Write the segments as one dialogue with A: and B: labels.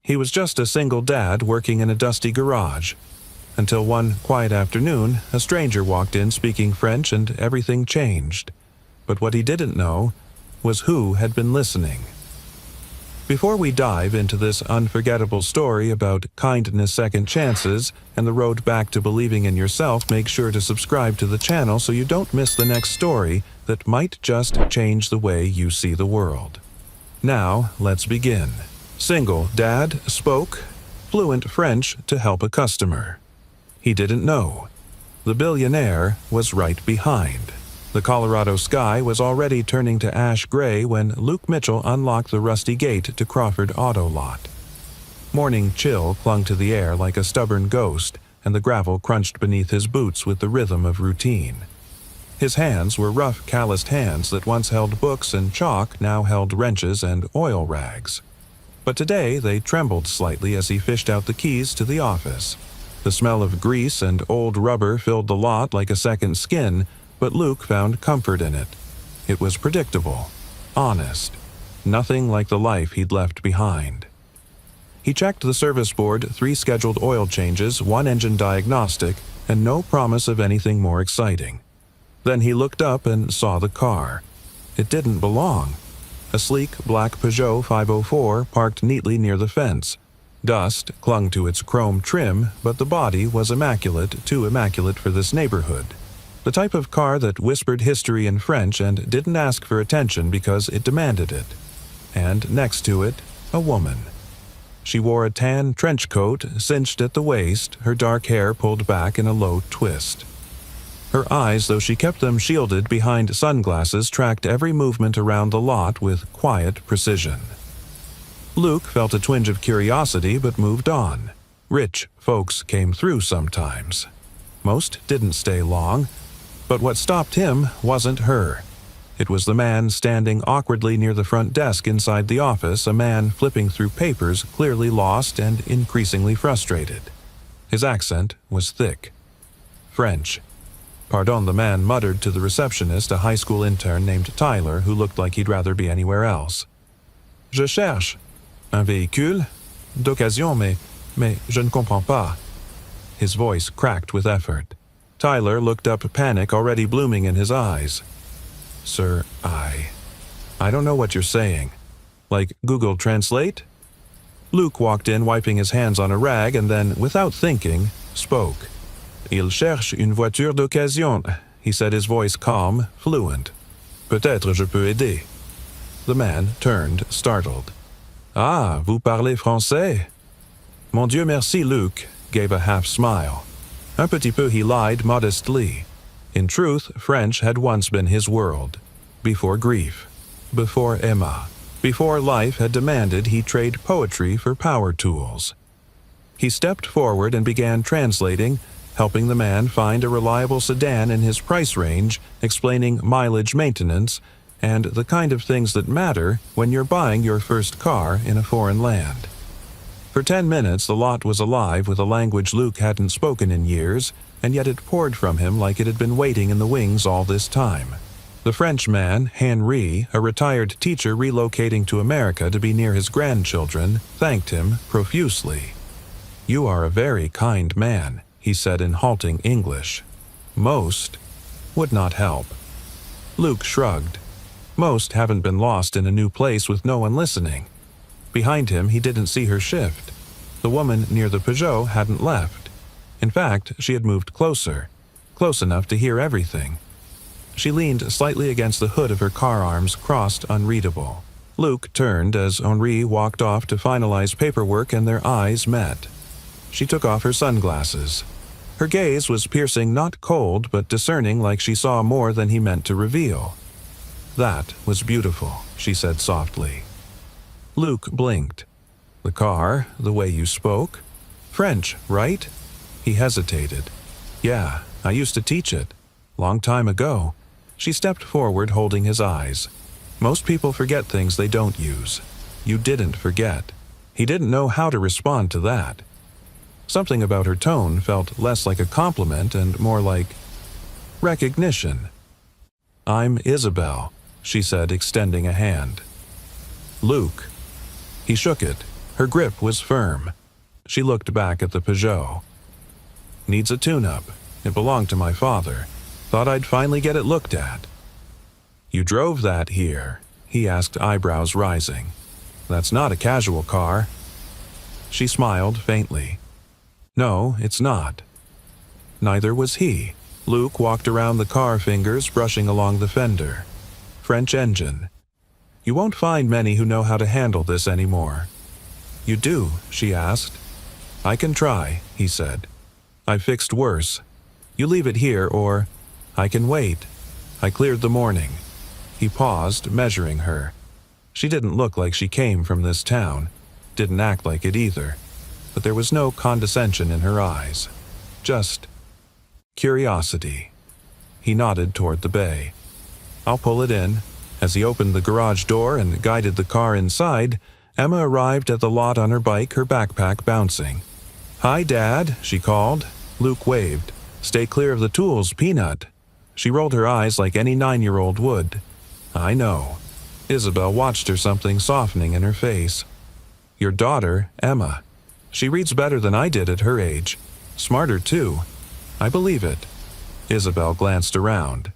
A: He was just a single dad working in a dusty garage. Until one quiet afternoon, a stranger walked in speaking French and everything changed. But what he didn't know was who had been listening. Before we dive into this unforgettable story about kindness, second chances, and the road back to believing in yourself, make sure to subscribe to the channel so you don't miss the next story that might just change the way you see the world. Now, let's begin. Single dad spoke fluent French to help a customer. He didn't know. The billionaire was right behind. The Colorado sky was already turning to ash gray when Luke Mitchell unlocked the rusty gate to Crawford Auto Lot. Morning chill clung to the air like a stubborn ghost, and the gravel crunched beneath his boots with the rhythm of routine. His hands were rough, calloused hands that once held books and chalk, now held wrenches and oil rags. But today they trembled slightly as he fished out the keys to the office. The smell of grease and old rubber filled the lot like a second skin, but Luke found comfort in it. It was predictable, honest, nothing like the life he'd left behind. He checked the service board, 3 scheduled oil changes, 1 engine diagnostic, and no promise of anything more exciting. Then he looked up and saw the car. It didn't belong. A sleek black Peugeot 504 parked neatly near the fence. Dust clung to its chrome trim, but the body was immaculate, too immaculate for this neighborhood. The type of car that whispered history in French and didn't ask for attention because it demanded it. And next to it, a woman. She wore a tan trench coat, cinched at the waist, her dark hair pulled back in a low twist. Her eyes, though she kept them shielded behind sunglasses, tracked every movement around the lot with quiet precision. Luke felt a twinge of curiosity but moved on. Rich folks came through sometimes. Most didn't stay long. But what stopped him wasn't her. It was the man standing awkwardly near the front desk inside the office, a man flipping through papers, clearly lost and increasingly frustrated. His accent was thick. French. Pardon, the man muttered to the receptionist, a high school intern named Tyler who looked like he'd rather be anywhere else. Je cherche un véhicule d'occasion, mais je ne comprends pas. His voice cracked with effort. Tyler looked up, panic already blooming in his eyes. Sir, I don't know what you're saying. Like Google Translate? Luke walked in, wiping his hands on a rag, and then, without thinking, spoke. Il cherche une voiture d'occasion, he said, his voice calm, fluent. Peut-être je peux aider. The man turned, startled. Ah, vous parlez français? Mon Dieu merci, Luke gave a half smile. Un petit peu, he lied modestly. In truth, French had once been his world. Before grief. Before Emma. Before life had demanded he trade poetry for power tools. He stepped forward and began translating, helping the man find a reliable sedan in his price range, explaining mileage maintenance, and the kind of things that matter when you're buying your first car in a foreign land. For 10 minutes the lot was alive with a language Luke hadn't spoken in years, and yet it poured from him like it had been waiting in the wings all this time. The Frenchman, Henri, a retired teacher relocating to America to be near his grandchildren, thanked him profusely. You are a very kind man, he said in halting English. Most would not help. Luke shrugged. Most haven't been lost in a new place with no one listening. Behind him, he didn't see her shift. The woman near the Peugeot hadn't left. In fact, she had moved closer, close enough to hear everything. She leaned slightly against the hood of her car, arms crossed, unreadable. Luke turned as Henri walked off to finalize paperwork, and their eyes met. She took off her sunglasses. Her gaze was piercing, not cold, but discerning, like she saw more than he meant to reveal. That was beautiful, she said softly. Luke blinked. The car, the way you spoke. French, right? He hesitated. Yeah, I used to teach it. Long time ago. She stepped forward, holding his eyes. Most people forget things they don't use. You didn't forget. He didn't know how to respond to that. Something about her tone felt less like a compliment and more like recognition. I'm Isabel, she said, extending a hand. Luke. He shook it, Her grip was firm. She looked back at the Peugeot. Needs a tune-up. It belonged to my father. Thought I'd finally get it looked at. You drove that here? He asked, eyebrows rising. That's not a casual car. She smiled faintly. No, it's not. Neither was he. Luke walked around the car, fingers brushing along the fender. French engine. You won't find many who know how to handle this anymore. You do? She asked. I can try, he said. I've fixed worse. You leave it here or I can wait. I cleared the morning. He paused, measuring her. She didn't look like she came from this town. Didn't act like it either. But there was no condescension in her eyes. Just curiosity. He nodded toward the bay. I'll pull it in. As he opened the garage door and guided the car inside, Emma arrived at the lot on her bike, her backpack bouncing. Hi, Dad, she called. Luke waved. Stay clear of the tools, Peanut. She rolled her eyes like any 9-year-old would. I know. Isabel watched her, something softening in her face. Your daughter, Emma. She reads better than I did at her age. Smarter, too. I believe it. Isabel glanced around.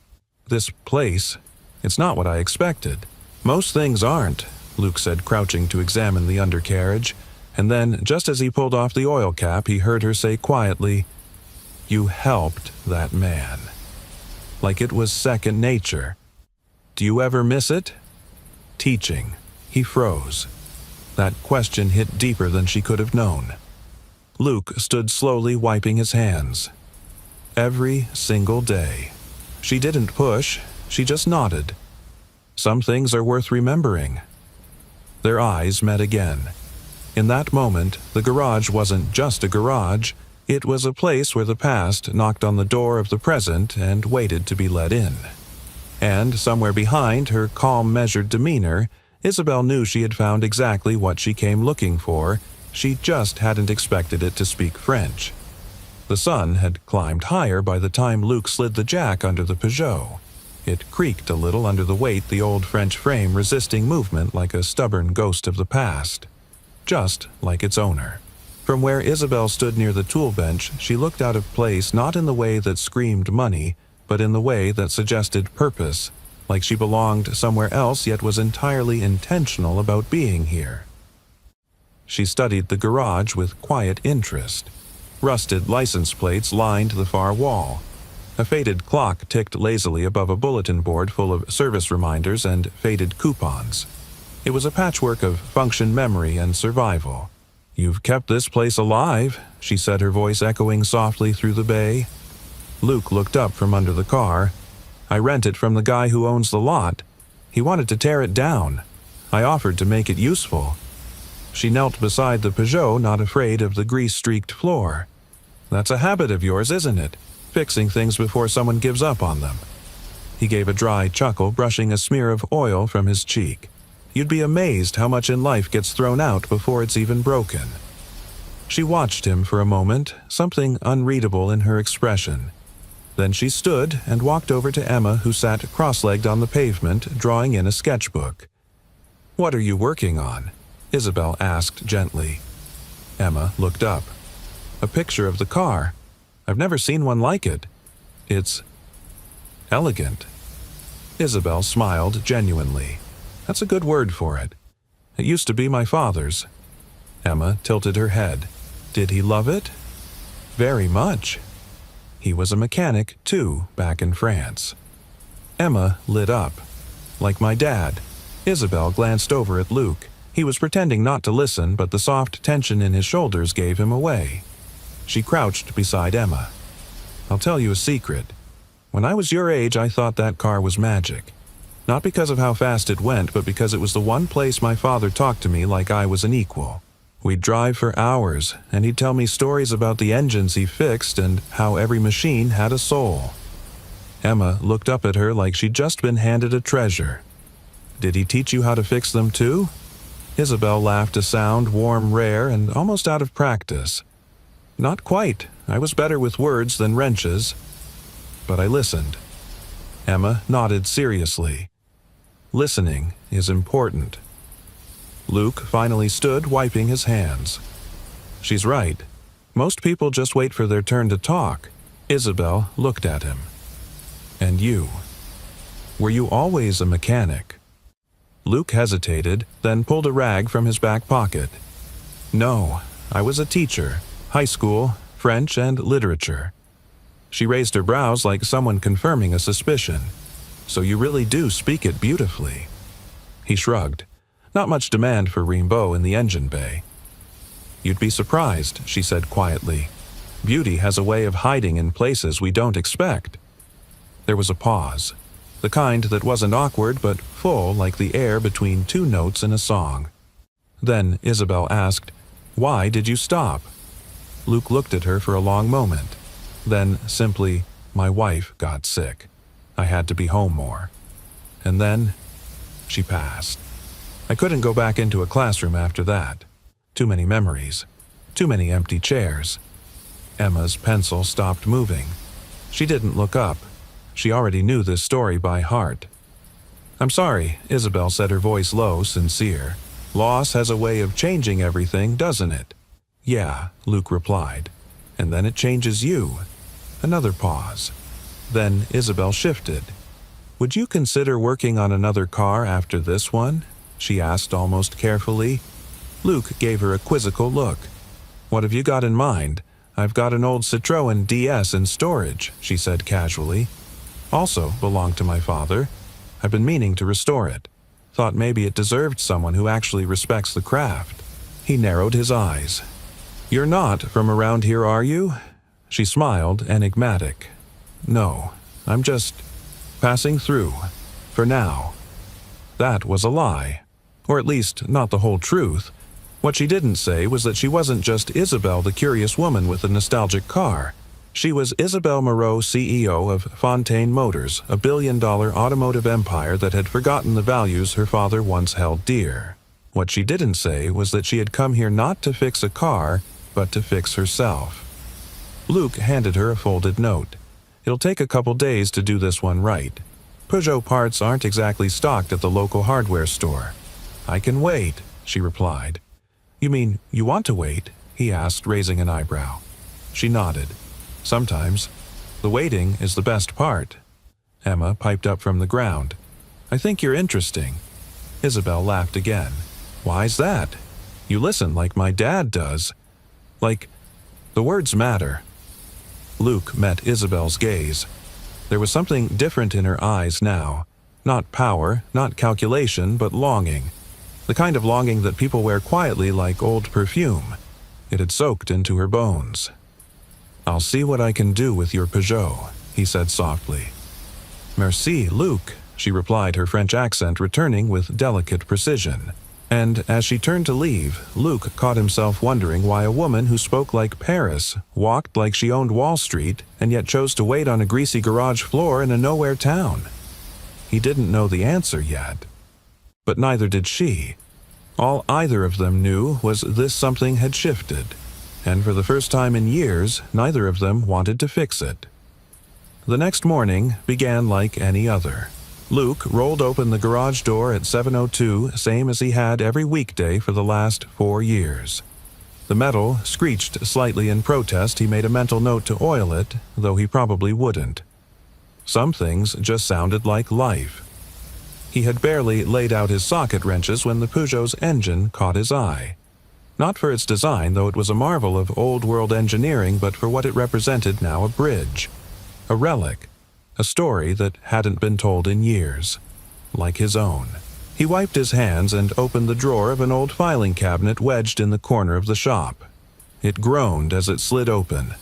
A: This place, it's not what I expected. Most things aren't, Luke said, crouching to examine the undercarriage, and then, just as he pulled off the oil cap, he heard her say quietly, You helped that man. Like it was second nature. Do you ever miss it? Teaching. He froze. That question hit deeper than she could have known. Luke stood slowly, wiping his hands. Every single day. She didn't push, she just nodded. Some things are worth remembering. Their eyes met again. In that moment, the garage wasn't just a garage, it was a place where the past knocked on the door of the present and waited to be let in. And somewhere behind her calm, measured demeanor, Isabel knew she had found exactly what she came looking for. She just hadn't expected it to speak French. The sun had climbed higher by the time Luke slid the jack under the Peugeot. It creaked a little under the weight, the old French frame resisting movement like a stubborn ghost of the past. Just like its owner. From where Isabel stood near the tool bench, she looked out of place, not in the way that screamed money, but in the way that suggested purpose, like she belonged somewhere else yet was entirely intentional about being here. She studied the garage with quiet interest. Rusted license plates lined the far wall. A faded clock ticked lazily above a bulletin board full of service reminders and faded coupons. It was a patchwork of function, memory, and survival. You've kept this place alive, she said, her voice echoing softly through the bay. Luke looked up from under the car. I rent it from the guy who owns the lot. He wanted to tear it down. I offered to make it useful. She knelt beside the Peugeot, not afraid of the grease-streaked floor. That's a habit of yours, isn't it? Fixing things before someone gives up on them. He gave a dry chuckle, brushing a smear of oil from his cheek. You'd be amazed how much in life gets thrown out before it's even broken. She watched him for a moment, something unreadable in her expression. Then she stood and walked over to Emma, who sat cross-legged on the pavement, drawing in a sketchbook. What are you working on? Isabel asked gently. Emma looked up. A picture of the car. I've never seen one like it. It's elegant. Isabel smiled genuinely. That's a good word for it. It used to be my father's. Emma tilted her head. Did he love it? Very much. He was a mechanic, too, back in France. Emma lit up. Like my dad. Isabel glanced over at Luke. He was pretending not to listen, but the soft tension in his shoulders gave him away. She crouched beside Emma. I'll tell you a secret. When I was your age, I thought that car was magic. Not because of how fast it went, but because it was the one place my father talked to me like I was an equal. We'd drive for hours, and he'd tell me stories about the engines he fixed and how every machine had a soul. Emma looked up at her like she'd just been handed a treasure. Did he teach you how to fix them too? Isabel laughed, a sound warm, rare, and almost out of practice. Not quite. I was better with words than wrenches. But I listened. Emma nodded seriously. Listening is important. Luke finally stood, wiping his hands. She's right. Most people just wait for their turn to talk. Isabel looked at him. And you? Were you always a mechanic? Luke hesitated, then pulled a rag from his back pocket. No, I was a teacher. High school, French, and literature. She raised her brows like someone confirming a suspicion. So you really do speak it beautifully. He shrugged. Not much demand for Rimbaud in the engine bay. You'd be surprised, she said quietly. Beauty has a way of hiding in places we don't expect. There was a pause. The kind that wasn't awkward but full like the air between two notes in a song. Then Isabel asked, "Why did you stop?" Luke looked at her for a long moment. Then simply, "My wife got sick. I had to be home more." And then she passed. I couldn't go back into a classroom after that. Too many memories. Too many empty chairs. Emma's pencil stopped moving. She didn't look up. She already knew this story by heart. "I'm sorry," Isabel said, her voice low, sincere. "Loss has a way of changing everything, doesn't it?" "Yeah," Luke replied. "And then it changes you." Another pause. Then Isabel shifted. "Would you consider working on another car after this one?" she asked almost carefully. Luke gave her a quizzical look. "What have you got in mind?" "I've got an old Citroën DS in storage," she said casually. "Also belonged to my father. I've been meaning to restore it. Thought maybe it deserved someone who actually respects the craft." He narrowed his eyes. "You're not from around here, are you?" She smiled, enigmatic. "No, I'm just passing through. For now." That was a lie. Or at least not the whole truth. What she didn't say was that she wasn't just Isabel, the curious woman with the nostalgic car. She was Isabel Moreau, CEO of Fontaine Motors, a billion-dollar automotive empire that had forgotten the values her father once held dear. What she didn't say was that she had come here not to fix a car, but to fix herself. Luke handed her a folded note. "It'll take a couple days to do this one right. Peugeot parts aren't exactly stocked at the local hardware store." "I can wait," she replied. "You mean you want to wait?" he asked, raising an eyebrow. She nodded. "Sometimes. The waiting is the best part." Emma piped up from the ground. "I think you're interesting." Isabel laughed again. "Why's that? You listen like my dad does. Like, the words matter." Luke met Isabel's gaze. There was something different in her eyes now. Not power, not calculation, but longing. The kind of longing that people wear quietly like old perfume. It had soaked into her bones. "I'll see what I can do with your Peugeot," he said softly. "Merci, Luke," she replied, her French accent returning with delicate precision. And as she turned to leave, Luke caught himself wondering why a woman who spoke like Paris, walked like she owned Wall Street, and yet chose to wait on a greasy garage floor in a nowhere town. He didn't know the answer yet. But neither did she. All either of them knew was this something had shifted. And for the first time in years, neither of them wanted to fix it. The next morning began like any other. Luke rolled open the garage door at 7:02, same as he had every weekday for the last 4 years. The metal screeched slightly in protest. He made a mental note to oil it, though he probably wouldn't. Some things just sounded like life. He had barely laid out his socket wrenches when the Peugeot's engine caught his eye. Not for its design, though it was a marvel of old-world engineering, but for what it represented now: a bridge. A relic. A story that hadn't been told in years. Like his own. He wiped his hands and opened the drawer of an old filing cabinet wedged in the corner of the shop. It groaned as it slid open.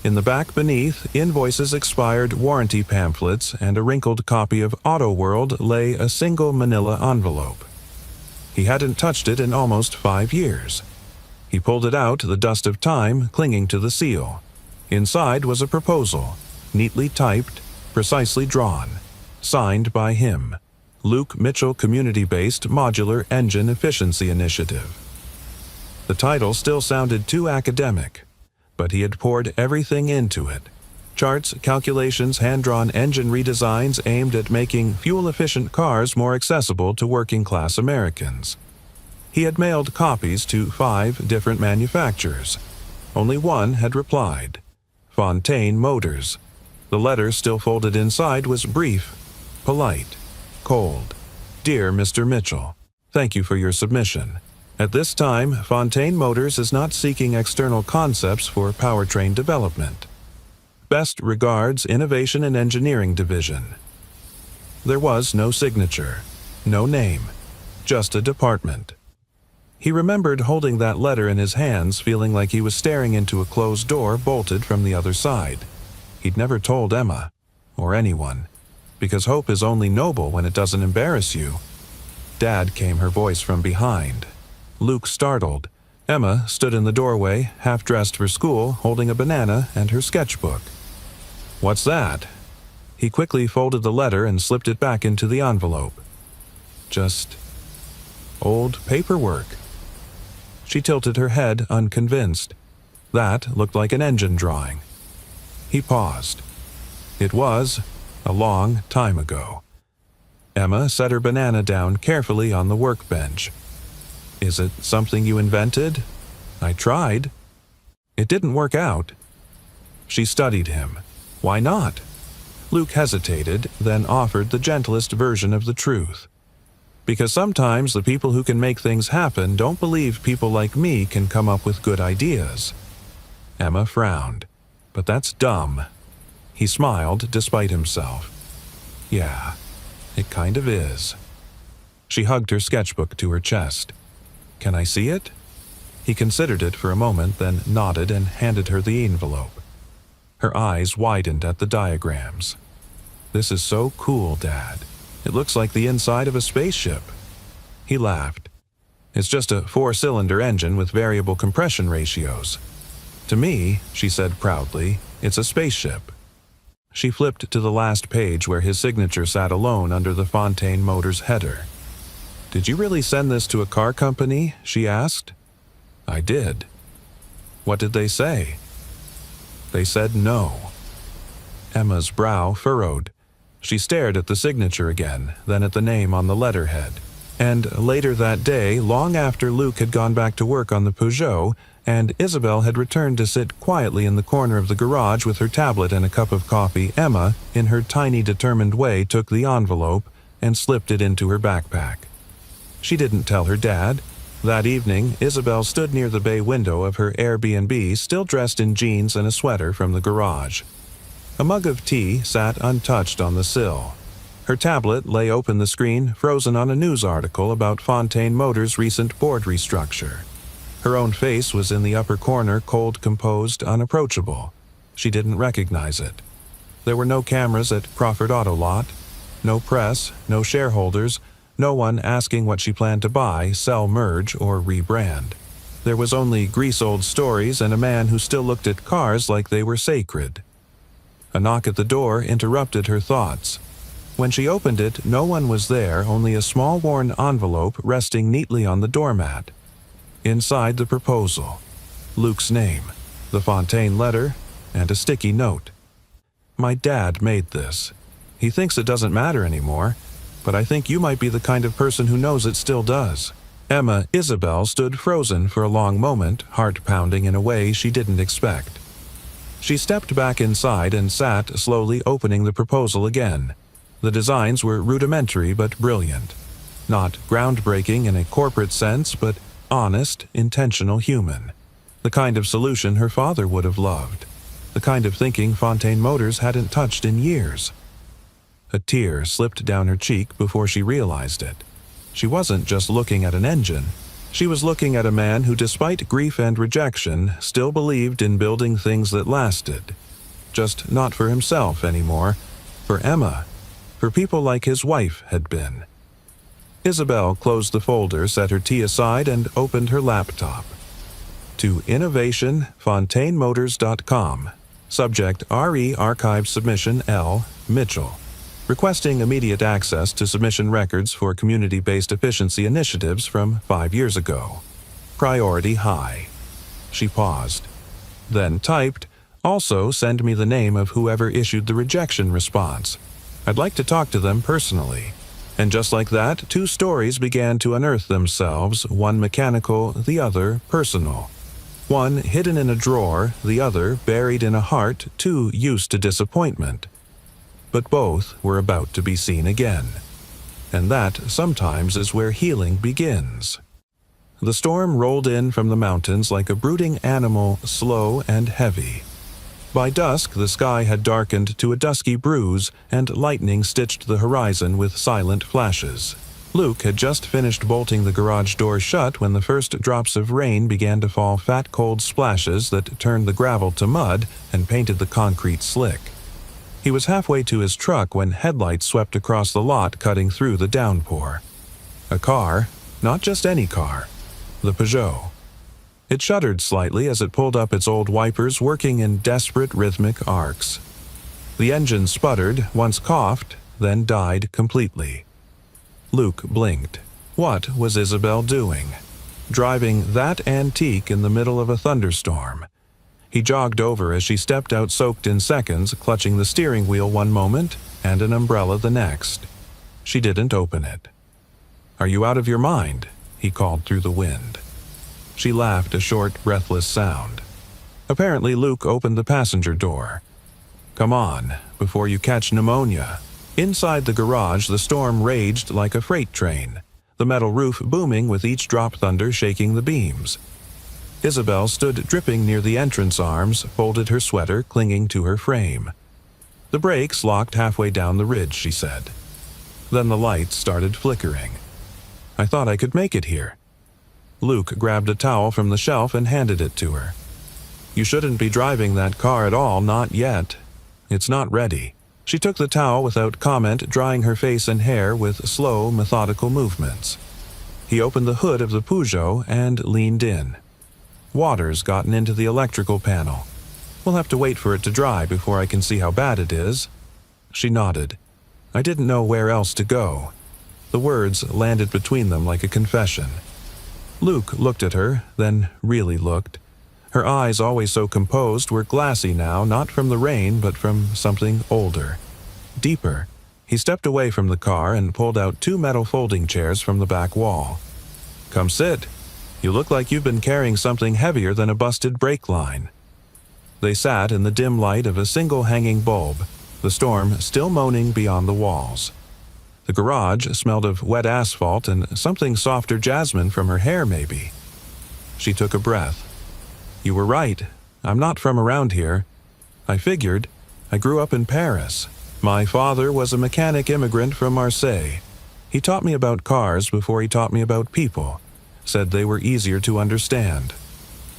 A: In the back beneath, invoices, expired warranty pamphlets, and a wrinkled copy of Auto World lay a single manila envelope. He hadn't touched it in almost 5 years. He pulled it out, the dust of time clinging to the seal. Inside was a proposal, neatly typed, precisely drawn, signed by him. Luke Mitchell Community-Based Modular Engine Efficiency Initiative. The title still sounded too academic, but he had poured everything into it. Charts, calculations, hand-drawn engine redesigns aimed at making fuel-efficient cars more accessible to working-class Americans. He had mailed copies to 5 different manufacturers. Only one had replied: Fontaine Motors. The letter still folded inside was brief, polite, cold. Dear Mr. Mitchell, thank you for your submission. At this time, Fontaine Motors is not seeking external concepts for powertrain development. Best regards, Innovation and Engineering Division. There was no signature, no name, just a department. He remembered holding that letter in his hands, feeling like he was staring into a closed door bolted from the other side. He'd never told Emma, or anyone, because hope is only noble when it doesn't embarrass you. Dad, came her voice from behind. Luke startled. Emma stood in the doorway, half-dressed for school, holding a banana and her sketchbook. What's that? He quickly folded the letter and slipped it back into the envelope. Just old paperwork. She tilted her head, unconvinced. That looked like an engine drawing. He paused. It was a long time ago. Emma set her banana down carefully on the workbench. Is it something you invented? I tried. It didn't work out. She studied him. Why not? Luke hesitated, then offered the gentlest version of the truth. Because sometimes the people who can make things happen don't believe people like me can come up with good ideas. Emma frowned. But that's dumb. He smiled despite himself. Yeah, it kind of is. She hugged her sketchbook to her chest. Can I see it? He considered it for a moment, then nodded and handed her the envelope. Her eyes widened at the diagrams. This is so cool, Dad. It looks like the inside of a spaceship. He laughed. It's just a 4-cylinder engine with variable compression ratios. To me, she said proudly, it's a spaceship. She flipped to the last page where his signature sat alone under the Fontaine Motors header. Did you really send this to a car company? She asked. I did. What did they say? They said no. Emma's brow furrowed. She stared at the signature again, then at the name on the letterhead. And later that day, long after Luke had gone back to work on the Peugeot, and Isabel had returned to sit quietly in the corner of the garage with her tablet and a cup of coffee, Emma, in her tiny determined way, took the envelope and slipped it into her backpack. She didn't tell her dad. That evening, Isabel stood near the bay window of her Airbnb, still dressed in jeans and a sweater from the garage. A mug of tea sat untouched on the sill. Her tablet lay open, the screen frozen on a news article about Fontaine Motors' recent board restructure. Her own face was in the upper corner, cold, composed, unapproachable. She didn't recognize it. There were no cameras at Crawford Auto Lot, no press, no shareholders, no one asking what she planned to buy, sell, merge, or rebrand. There was only grease-old stories and a man who still looked at cars like they were sacred. A knock at the door interrupted her thoughts. When she opened it, no one was there, only a small worn envelope resting neatly on the doormat. Inside, the proposal, Luke's name, the Fontaine letter, and a sticky note. My dad made this. He thinks it doesn't matter anymore, but I think you might be the kind of person who knows it still does. Isabel stood frozen for a long moment, heart pounding in a way she didn't expect. She stepped back inside and sat, slowly opening the proposal again. The designs were rudimentary but brilliant. Not groundbreaking in a corporate sense, but honest, intentional human. The kind of solution her father would have loved. The kind of thinking Fontaine Motors hadn't touched in years. A tear slipped down her cheek before she realized it. She wasn't just looking at an engine. She was looking at a man who, despite grief and rejection, still believed in building things that lasted. Just not for himself anymore, for Emma, for people like his wife had been. Isabel closed the folder, set her tea aside, and opened her laptop. To innovationfontainemotors.com. Subject RE Archive Submission L. Mitchell. Requesting immediate access to submission records for community-based efficiency initiatives from 5 years ago. Priority high. She paused. Then typed, also send me the name of whoever issued the rejection response. I'd like to talk to them personally. And just like that, two stories began to unearth themselves, one mechanical, the other personal. One hidden in a drawer, the other buried in a heart too used to disappointment. But both were about to be seen again. And that sometimes is where healing begins. The storm rolled in from the mountains like a brooding animal, slow and heavy. By dusk, the sky had darkened to a dusky bruise, and lightning stitched the horizon with silent flashes. Luke had just finished bolting the garage door shut when the first drops of rain began to fall, fat cold splashes that turned the gravel to mud and painted the concrete slick. He was halfway to his truck when headlights swept across the lot, cutting through the downpour. A car, not just any car, the Peugeot. It shuddered slightly as it pulled up, its old wipers working in desperate rhythmic arcs. The engine sputtered, once coughed, then died completely. Luke blinked. What was Isabel doing? Driving that antique in the middle of a thunderstorm. He jogged over as she stepped out, soaked in seconds, clutching the steering wheel one moment and an umbrella the next. She didn't open it. "Are you out of your mind?" he called through the wind. She laughed, a short, breathless sound. Apparently, Luke opened the passenger door. "Come on, before you catch pneumonia." Inside the garage, the storm raged like a freight train, the metal roof booming with each drop, thunder shaking the beams. Isabel stood dripping near the entrance arms, folded her sweater, clinging to her frame. "The brakes locked halfway down the ridge," she said. Then the lights started flickering. "I thought I could make it here." Luke grabbed a towel from the shelf and handed it to her. "You shouldn't be driving that car at all, not yet. It's not ready." She took the towel without comment, drying her face and hair with slow, methodical movements. He opened the hood of the Peugeot and leaned in. "Water's gotten into the electrical panel. We'll have to wait for it to dry before I can see how bad it is." She nodded. "I didn't know where else to go." The words landed between them like a confession. Luke looked at her, then really looked. Her eyes, always so composed, were glassy now, not from the rain, but from something older, deeper. He stepped away from the car and pulled out two metal folding chairs from the back wall. "Come sit. You look like you've been carrying something heavier than a busted brake line." They sat in the dim light of a single hanging bulb, the storm still moaning beyond the walls. The garage smelled of wet asphalt and something softer, jasmine from her hair maybe. She took a breath. "You were right. I'm not from around here. I figured. I grew up in Paris. My father was a mechanic immigrant from Marseille. He taught me about cars before he taught me about people. Said they were easier to understand."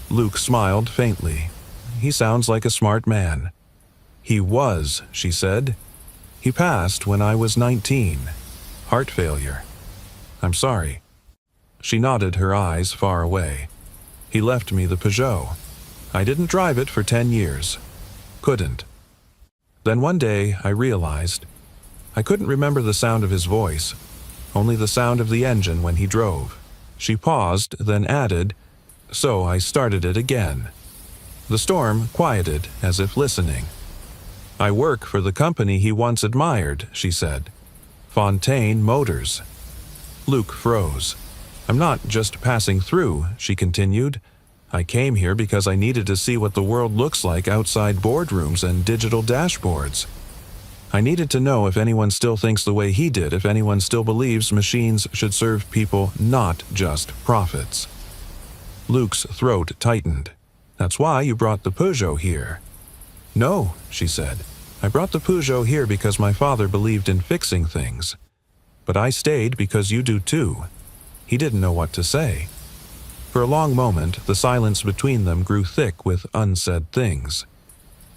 A: Luke smiled faintly. "He sounds like a smart man." "He was," she said. "He passed when I was 19. Heart failure. I'm sorry." She nodded, her eyes far away. "He left me the Peugeot. I didn't drive it for 10 years. Couldn't. Then one day I realized I couldn't remember the sound of his voice, only the sound of the engine when he drove." She paused, then added, "So I started it again." The storm quieted, as if listening. "I work for the company he once admired," she said. "Fontaine Motors." Luke froze. "I'm not just passing through," she continued. "I came here because I needed to see what the world looks like outside boardrooms and digital dashboards. I needed to know if anyone still thinks the way he did, if anyone still believes machines should serve people, not just profits." Luke's throat tightened. "That's why you brought the Peugeot here." "No," she said. "I brought the Peugeot here because my father believed in fixing things. But I stayed because you do too." He didn't know what to say. For a long moment, the silence between them grew thick with unsaid things.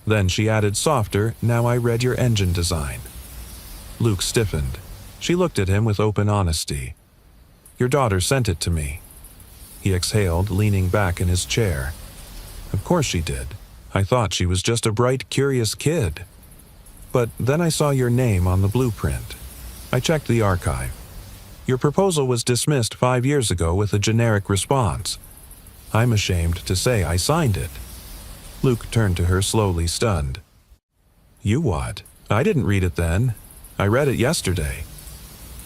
A: Then she added softer, "Now I read your engine design." Luke stiffened. She looked at him with open honesty. "Your daughter sent it to me." He exhaled, leaning back in his chair. "Of course she did. I thought she was just a bright, curious kid. But then I saw your name on the blueprint. I checked the archive. Your proposal was dismissed 5 years ago with a generic response. I'm ashamed to say I signed it." Luke turned to her, slowly, stunned. "You what? I didn't read it then. I read it yesterday."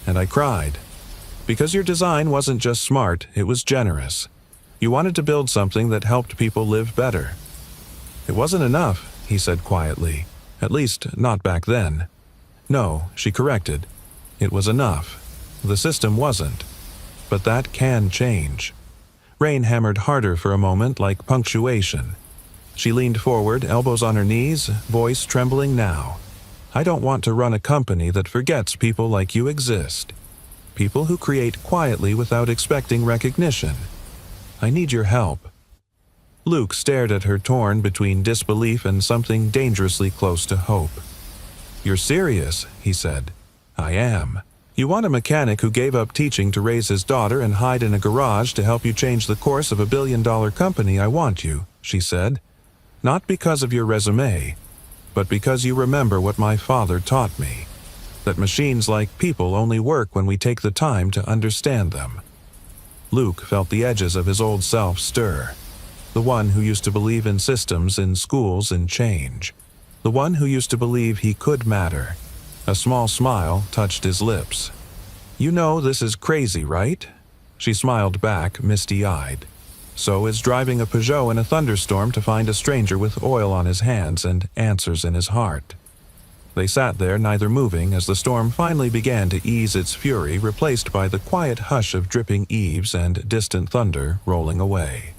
A: And I cried. Because your design wasn't just smart, it was generous. You wanted to build something that helped people live better. It wasn't enough, he said quietly. At least, not back then. No, she corrected. It was enough. The system wasn't. But that can change. Rain hammered harder for a moment, like punctuation. She leaned forward, elbows on her knees, voice trembling now. I don't want to run a company that forgets people like you exist. People who create quietly without expecting recognition. I need your help. Luke stared at her, torn between disbelief and something dangerously close to hope. You're serious, he said. I am. You want a mechanic who gave up teaching to raise his daughter and hide in a garage to help you change the course of a billion-dollar company. I want you, she said. Not because of your resume, but because you remember what my father taught me. That machines like people only work when we take the time to understand them. Luke felt the edges of his old self stir. The one who used to believe in systems, in schools, in change. The one who used to believe he could matter. A small smile touched his lips. You know this is crazy, right? She smiled back, misty-eyed. So is driving a Peugeot in a thunderstorm to find a stranger with oil on his hands and answers in his heart. They sat there, neither moving, as the storm finally began to ease its fury, replaced by the quiet hush of dripping eaves and distant thunder rolling away.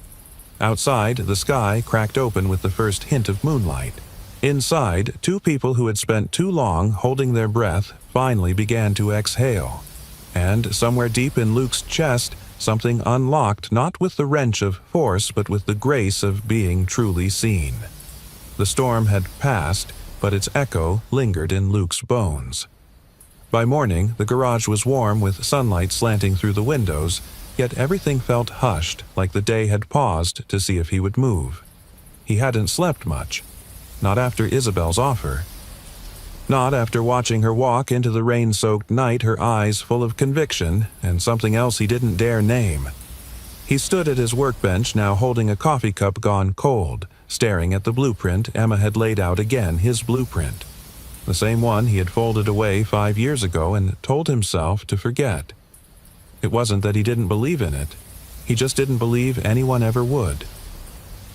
A: Outside, the sky cracked open with the first hint of moonlight. Inside, two people who had spent too long holding their breath finally began to exhale. And somewhere deep in Luke's chest, something unlocked, not with the wrench of force, but with the grace of being truly seen. The storm had passed, but its echo lingered in Luke's bones. By morning, the garage was warm with sunlight slanting through the windows, yet everything felt hushed, like the day had paused to see if he would move. He hadn't slept much. Not after Isabel's offer. Not after watching her walk into the rain-soaked night, her eyes full of conviction and something else he didn't dare name. He stood at his workbench, now holding a coffee cup gone cold, staring at the blueprint Emma had laid out again, his blueprint. The same one he had folded away 5 years ago and told himself to forget. It wasn't that he didn't believe in it. He just didn't believe anyone ever would.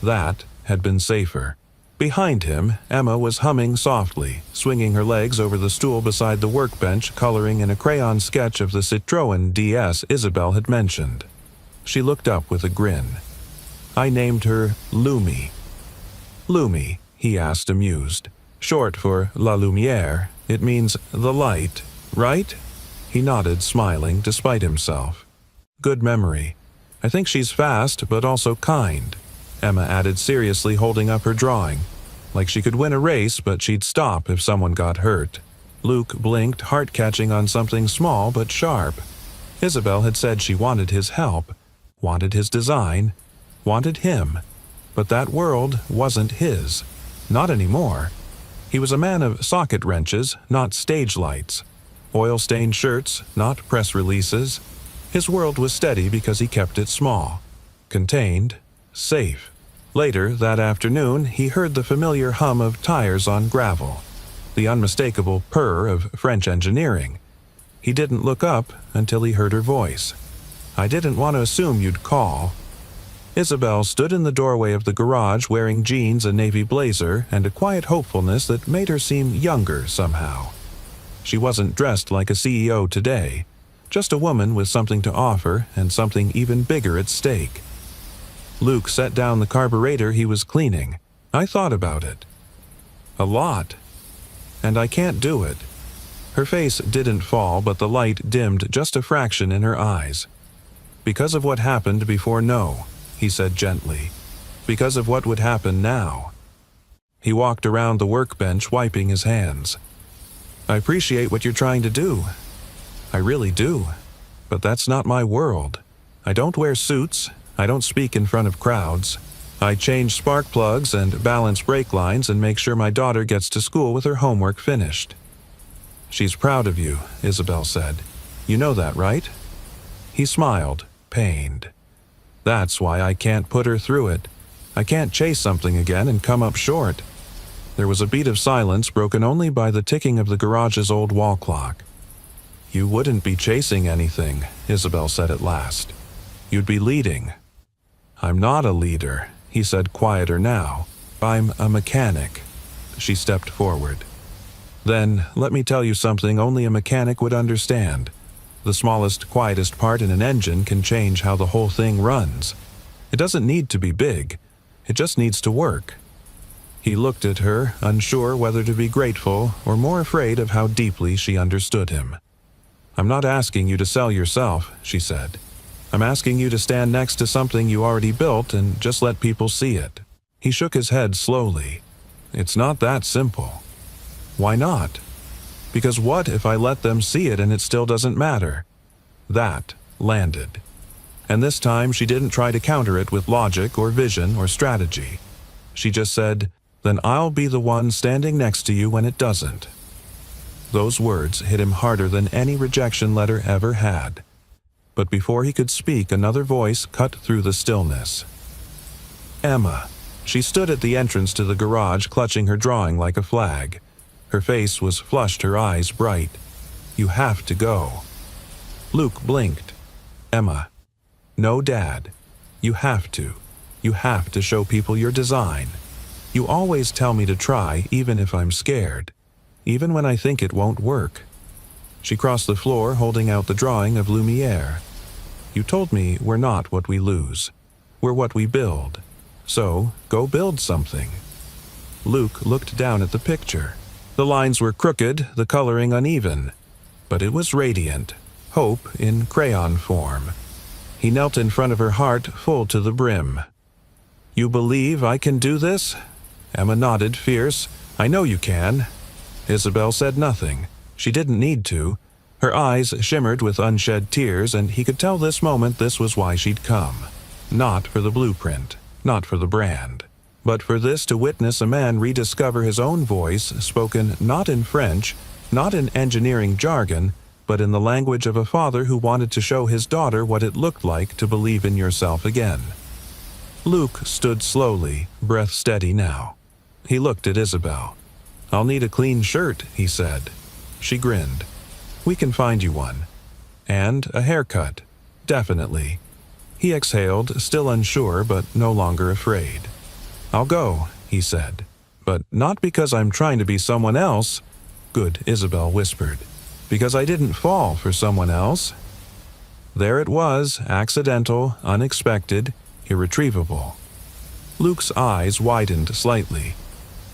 A: That had been safer. Behind him, Emma was humming softly, swinging her legs over the stool beside the workbench, coloring in a crayon sketch of the Citroën DS Isabel had mentioned. She looked up with a grin. I named her Lumi. Lumi, he asked, amused. Short for La Lumière, it means the light, right? He nodded, smiling, despite himself. Good memory. I think she's fast, but also kind. Emma added seriously, holding up her drawing. Like she could win a race, but she'd stop if someone got hurt. Luke blinked, heart catching on something small but sharp. Isabel had said she wanted his help, wanted his design, wanted him. But that world wasn't his. Not anymore. He was a man of socket wrenches, not stage lights. Oil-stained shirts, not press releases. His world was steady because he kept it small. Contained. Safe. Later that afternoon, he heard the familiar hum of tires on gravel, the unmistakable purr of French engineering. He didn't look up until he heard her voice. I didn't want to assume you'd call. Isabel stood in the doorway of the garage wearing jeans, a navy blazer, and a quiet hopefulness that made her seem younger somehow. She wasn't dressed like a CEO today, just a woman with something to offer and something even bigger at stake. Luke set down the carburetor he was cleaning. I thought about it. A lot. And I can't do it. Her face didn't fall, but the light dimmed just a fraction in her eyes. Because of what happened before, no, he said gently. Because of what would happen now. He walked around the workbench, wiping his hands. I appreciate what you're trying to do. I really do. But that's not my world. I don't wear suits. I don't speak in front of crowds. I change spark plugs and balance brake lines and make sure my daughter gets to school with her homework finished. She's proud of you, Isabel said. You know that, right? He smiled, pained. That's why I can't put her through it. I can't chase something again and come up short. There was a beat of silence broken only by the ticking of the garage's old wall clock. You wouldn't be chasing anything, Isabel said at last. You'd be leading. I'm not a leader, he said quieter now. I'm a mechanic. She stepped forward. Then, let me tell you something only a mechanic would understand. The smallest, quietest part in an engine can change how the whole thing runs. It doesn't need to be big. It just needs to work. He looked at her, unsure whether to be grateful or more afraid of how deeply she understood him. I'm not asking you to sell yourself, she said. I'm asking you to stand next to something you already built and just let people see it. He shook his head slowly. It's not that simple. Why not? Because what if I let them see it and it still doesn't matter? That landed. And this time she didn't try to counter it with logic or vision or strategy. She just said, then I'll be the one standing next to you when it doesn't. Those words hit him harder than any rejection letter ever had. But before he could speak, another voice cut through the stillness. Emma. She stood at the entrance to the garage, clutching her drawing like a flag. Her face was flushed, her eyes bright. You have to go. Luke blinked. Emma. No, Dad. You have to. You have to show people your design. You always tell me to try, even if I'm scared. Even when I think it won't work. She crossed the floor, holding out the drawing of Lumiere. You told me we're not what we lose. We're what we build. So, go build something. Luke looked down at the picture. The lines were crooked, the coloring uneven. But it was radiant. Hope in crayon form. He knelt in front of her heart, full to the brim. You believe I can do this? Emma nodded, fierce. I know you can. Isabel said nothing. She didn't need to. Her eyes shimmered with unshed tears, and he could tell this moment this was why she'd come. Not for the blueprint, not for the brand, but for this to witness a man rediscover his own voice, spoken not in French, not in engineering jargon, but in the language of a father who wanted to show his daughter what it looked like to believe in yourself again. Luke stood slowly, breath steady now. He looked at Isabel. I'll need a clean shirt, he said. She grinned. We can find you one. And a haircut. Definitely. He exhaled, still unsure, but no longer afraid. I'll go, he said. But not because I'm trying to be someone else. Good, Isabel whispered. Because I didn't fall for someone else. There it was, accidental, unexpected, irretrievable. Luke's eyes widened slightly.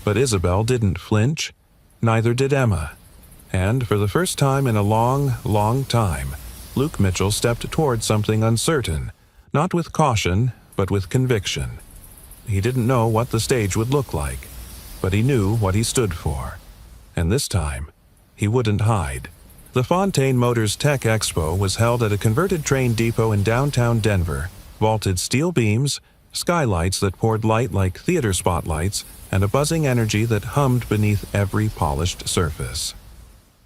A: But Isabel didn't flinch. Neither did Emma. And for the first time in a long, long time, Luke Mitchell stepped toward something uncertain, not with caution, but with conviction. He didn't know what the stage would look like, but he knew what he stood for. And this time, he wouldn't hide. The Fontaine Motors Tech Expo was held at a converted train depot in downtown Denver, vaulted steel beams, skylights that poured light like theater spotlights, and a buzzing energy that hummed beneath every polished surface.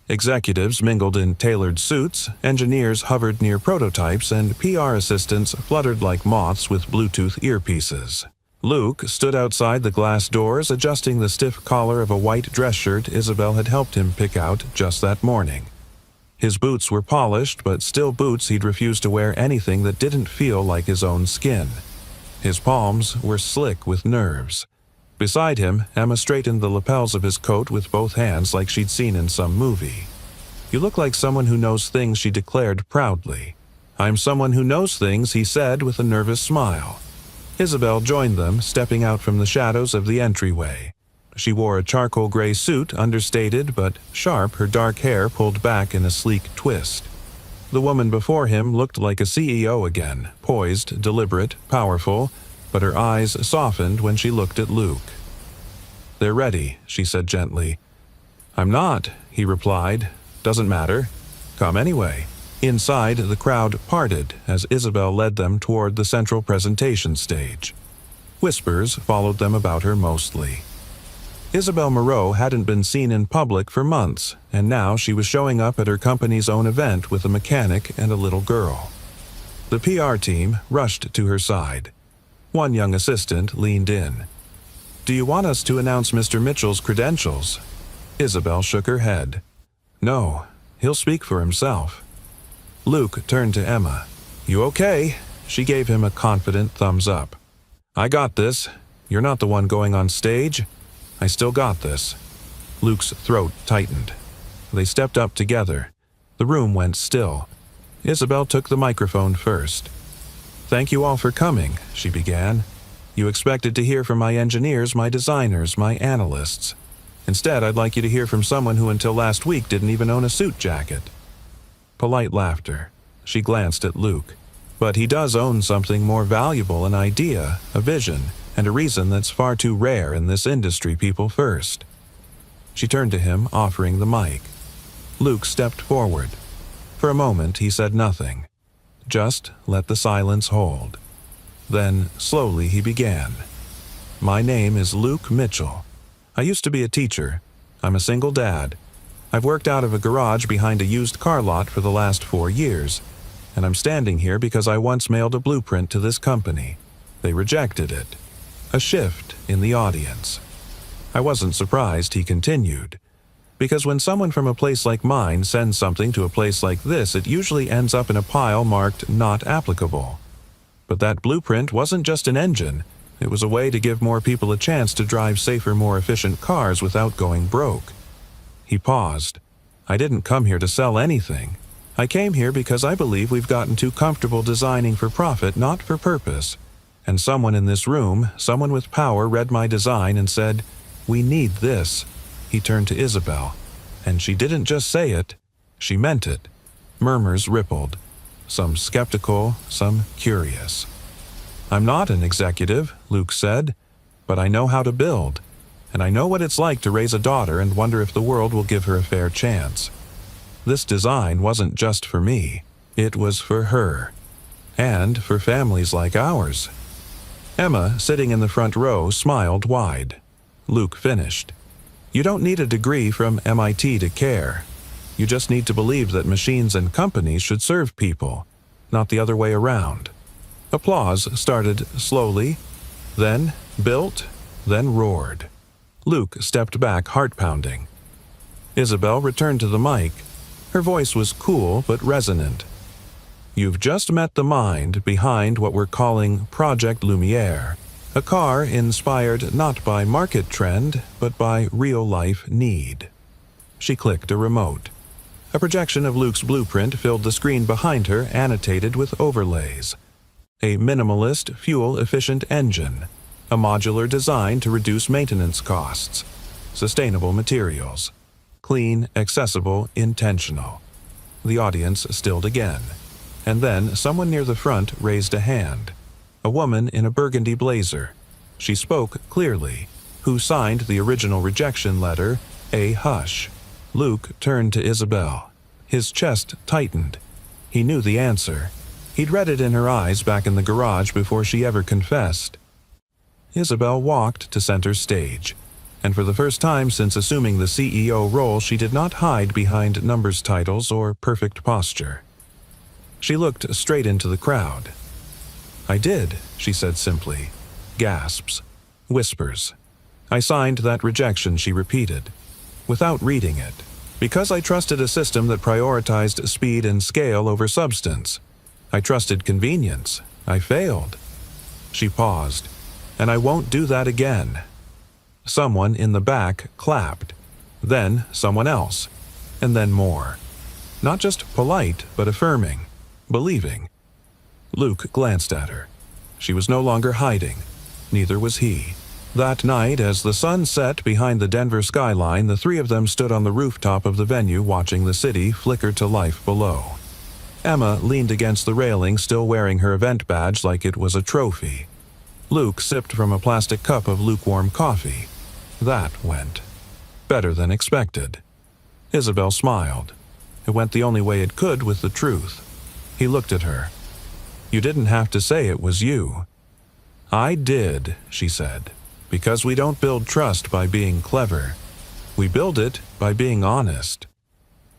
A: Executives mingled in tailored suits, engineers hovered near prototypes, and PR assistants fluttered like moths with Bluetooth earpieces. Luke stood outside the glass doors, adjusting the stiff collar of a white dress shirt Isabel had helped him pick out just that morning. His boots were polished, but still boots he'd refused to wear anything that didn't feel like his own skin. His palms were slick with nerves. Beside him, Emma straightened the lapels of his coat with both hands like she'd seen in some movie. You look like someone who knows things, she declared proudly. I'm someone who knows things, he said with a nervous smile. Isabel joined them, stepping out from the shadows of the entryway. She wore a charcoal gray suit, understated but sharp, her dark hair pulled back in a sleek twist. The woman before him looked like a CEO again, poised, deliberate, powerful, but her eyes softened when she looked at Luke. They're ready, she said gently. I'm not, he replied. Doesn't matter. Come anyway. Inside, the crowd parted as Isabel led them toward the central presentation stage. Whispers followed them about her mostly. Isabel Moreau hadn't been seen in public for months, and now she was showing up at her company's own event with a mechanic and a little girl. The PR team rushed to her side. One young assistant leaned in. Do you want us to announce Mr. Mitchell's credentials? Isabel shook her head. No, He'll speak for himself." Luke turned to Emma. "You okay?" She gave him a confident thumbs up. "I got this. You're not the one going on stage. I still got this." Luke's throat tightened. They stepped up together. The room went still. Isabel took the microphone first. "Thank you all for coming," she began. "You expected to hear from my engineers, my designers, my analysts. Instead, I'd like you to hear from someone who until last week didn't even own a suit jacket." Polite laughter. She glanced at Luke. "But he does own something more valuable, an idea, a vision, and a reason that's far too rare in this industry, people first." She turned to him, offering the mic. Luke stepped forward. For a moment, he said nothing. Just let the silence hold. Then, slowly, he began. "My name is Luke Mitchell. I used to be a teacher. I'm a single dad. I've worked out of a garage behind a used car lot for the last 4 years, and I'm standing here because I once mailed a blueprint to this company. They rejected it." A shift in the audience. I wasn't surprised, he continued, because when someone from a place like mine sends something to a place like this, it usually ends up in a pile marked not applicable. But that blueprint wasn't just an engine. It was a way to give more people a chance to drive safer, more efficient cars without going broke. He paused. "I didn't come here to sell anything. I came here because I believe we've gotten too comfortable designing for profit, not for purpose. And someone in this room, someone with power, read my design and said, 'We need this.'" He turned to Isabel. "And she didn't just say it, she meant it." Murmurs rippled, some skeptical, some curious. "I'm not an executive," Luke said, "but I know how to build. And I know what it's like to raise a daughter and wonder if the world will give her a fair chance. This design wasn't just for me. It was for her. And for families like ours." Emma, sitting in the front row, smiled wide. Luke finished. "You don't need a degree from MIT to care. You just need to believe that machines and companies should serve people, not the other way around." Applause started slowly, then built, then roared. Luke stepped back, heart-pounding. Isabel returned to the mic. Her voice was cool but resonant. "You've just met the mind behind what we're calling Project Lumiere, a car inspired not by market trend, but by real-life need." She clicked a remote. A projection of Luke's blueprint filled the screen behind her, annotated with overlays. A minimalist, fuel-efficient engine. A modular design to reduce maintenance costs. Sustainable materials. Clean, accessible, intentional. The audience stilled again. And then someone near the front raised a hand. A woman in a burgundy blazer. She spoke clearly. Who signed the original rejection letter, A. Hush. Luke turned to Isabel. His chest tightened. He knew the answer. He'd read it in her eyes back in the garage before she ever confessed. Isabel walked to center stage, and for the first time since assuming the CEO role, she did not hide behind numbers titles or perfect posture. She looked straight into the crowd. "I did," she said simply. Gasps. Whispers. "I signed that rejection," she repeated, without reading it, "because I trusted a system that prioritized speed and scale over substance. I trusted convenience. I failed." She paused. "And I won't do that again." Someone in the back clapped. Then someone else. And then more. Not just polite, but affirming. Believing. Luke glanced at her. She was no longer hiding. Neither was he. That night, as the sun set behind the Denver skyline, the three of them stood on the rooftop of the venue watching the city flicker to life below. Emma leaned against the railing, still wearing her event badge like it was a trophy. Luke sipped from a plastic cup of lukewarm coffee. That went better than expected. Isabel smiled. It went the only way it could with the truth. He looked at her. "You didn't have to say it was you." "I did," she said, "because we don't build trust by being clever. We build it by being honest."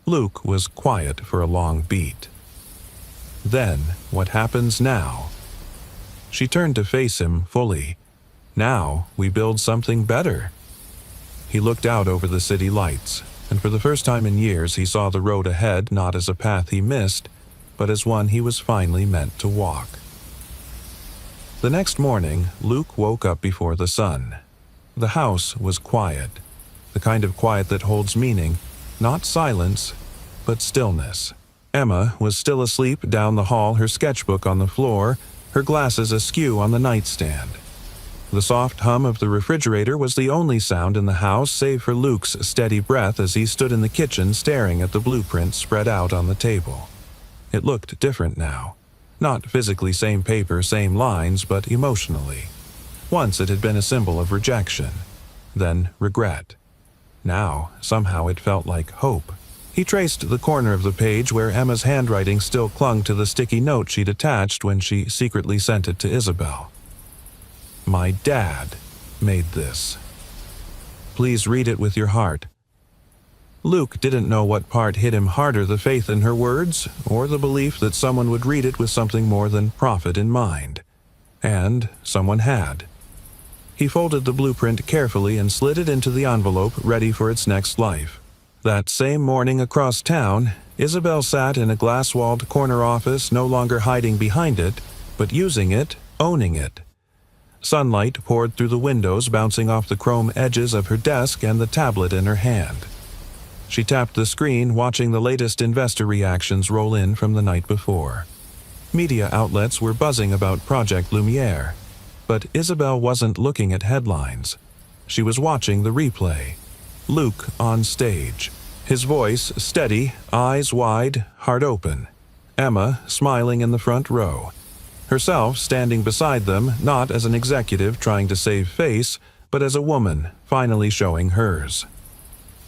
A: Luke was quiet for a long beat. "Then, what happens now?" She turned to face him fully. "Now we build something better." He looked out over the city lights. and for the first time in years he saw the road ahead not as a path he missed, but as one he was finally meant to walk. The next morning, Luke woke up before the sun. The house was quiet, the kind of quiet that holds meaning, not silence, but stillness. Emma was still asleep down the hall, her sketchbook on the floor, her glasses askew on the nightstand. The soft hum of the refrigerator was the only sound in the house save for Luke's steady breath as he stood in the kitchen staring at the blueprint spread out on the table. It looked different now. Not physically same paper, same lines, but emotionally. Once it had been a symbol of rejection, then regret. Now, somehow it felt like hope. He traced the corner of the page where Emma's handwriting still clung to the sticky note she'd attached when she secretly sent it to Isabel. "My dad made this. Please read it with your heart." Luke didn't know what part hit him harder, the faith in her words, or the belief that someone would read it with something more than profit in mind. And someone had. He folded the blueprint carefully and slid it into the envelope, ready for its next life. That same morning across town, Isabel sat in a glass-walled corner office, no longer hiding behind it, but using it, owning it. Sunlight poured through the windows, bouncing off the chrome edges of her desk and the tablet in her hand. She tapped the screen, watching the latest investor reactions roll in from the night before. Media outlets were buzzing about Project Lumiere, but Isabel wasn't looking at headlines. She was watching the replay. Luke on stage, his voice steady, eyes wide, heart open. Emma smiling in the front row. Herself standing beside them, not as an executive trying to save face, but as a woman finally showing hers.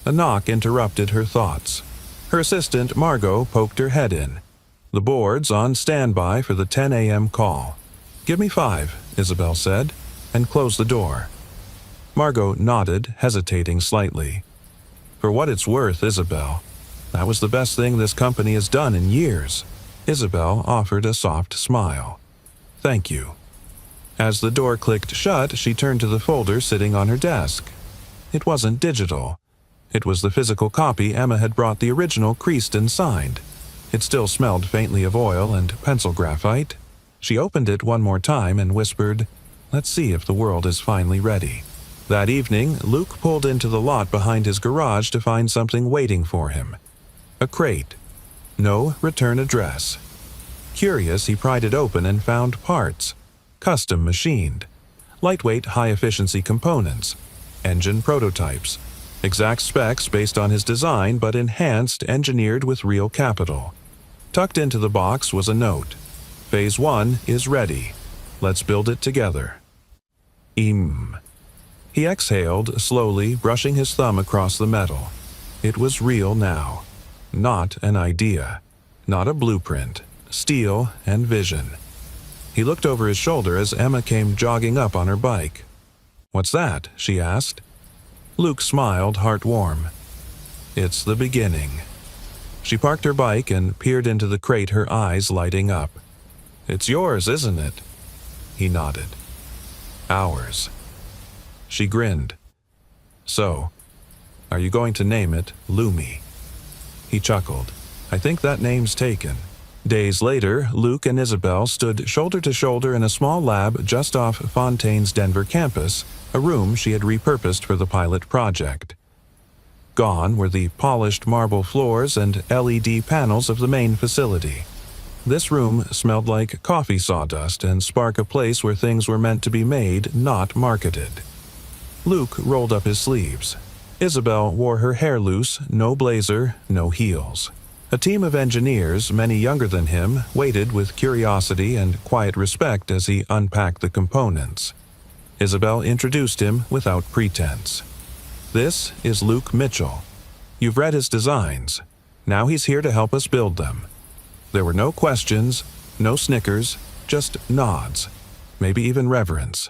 A: A knock interrupted her thoughts. Her assistant, Margot, poked her head in. The board's on standby for the 10 a.m. call. "Give me 5, Isabel said, and closed the door. Margot nodded, hesitating slightly. "For what it's worth, Isabel, that was the best thing this company has done in years." Isabel offered a soft smile. "Thank you." As the door clicked shut, she turned to the folder sitting on her desk. It wasn't digital. It was the physical copy Emma had brought, the original creased and signed. It still smelled faintly of oil and pencil graphite. She opened it one more time and whispered, "Let's see if the world is finally ready." That evening, Luke pulled into the lot behind his garage to find something waiting for him. A crate. No return address. Curious, he pried it open and found parts. Custom machined. Lightweight, high-efficiency components. Engine prototypes. Exact specs based on his design, but enhanced, engineered with real capital. Tucked into the box was a note. "Phase 1 is ready. Let's build it together." He exhaled, slowly, brushing his thumb across the metal. It was real now. Not an idea. Not a blueprint. Steel and vision. He looked over his shoulder as Emma came jogging up on her bike. "What's that?" she asked. Luke smiled, heart warm. "It's the beginning." She parked her bike and peered into the crate, her eyes lighting up. "It's yours, isn't it?" He nodded. "Ours." She grinned. "So, are you going to name it Lumi?" He chuckled. "I think that name's taken." Days later, Luke and Isabel stood shoulder to shoulder in a small lab just off Fontaine's Denver campus, a room she had repurposed for the pilot project. Gone were the polished marble floors and LED panels of the main facility. This room smelled like coffee sawdust and sparked a place where things were meant to be made, not marketed. Luke rolled up his sleeves. Isabel wore her hair loose, no blazer, no heels. A team of engineers, many younger than him, waited with curiosity and quiet respect as he unpacked the components. Isabel introduced him without pretense. "This is Luke Mitchell. You've read his designs. Now he's here to help us build them." There were no questions, no snickers, just nods, maybe even reverence.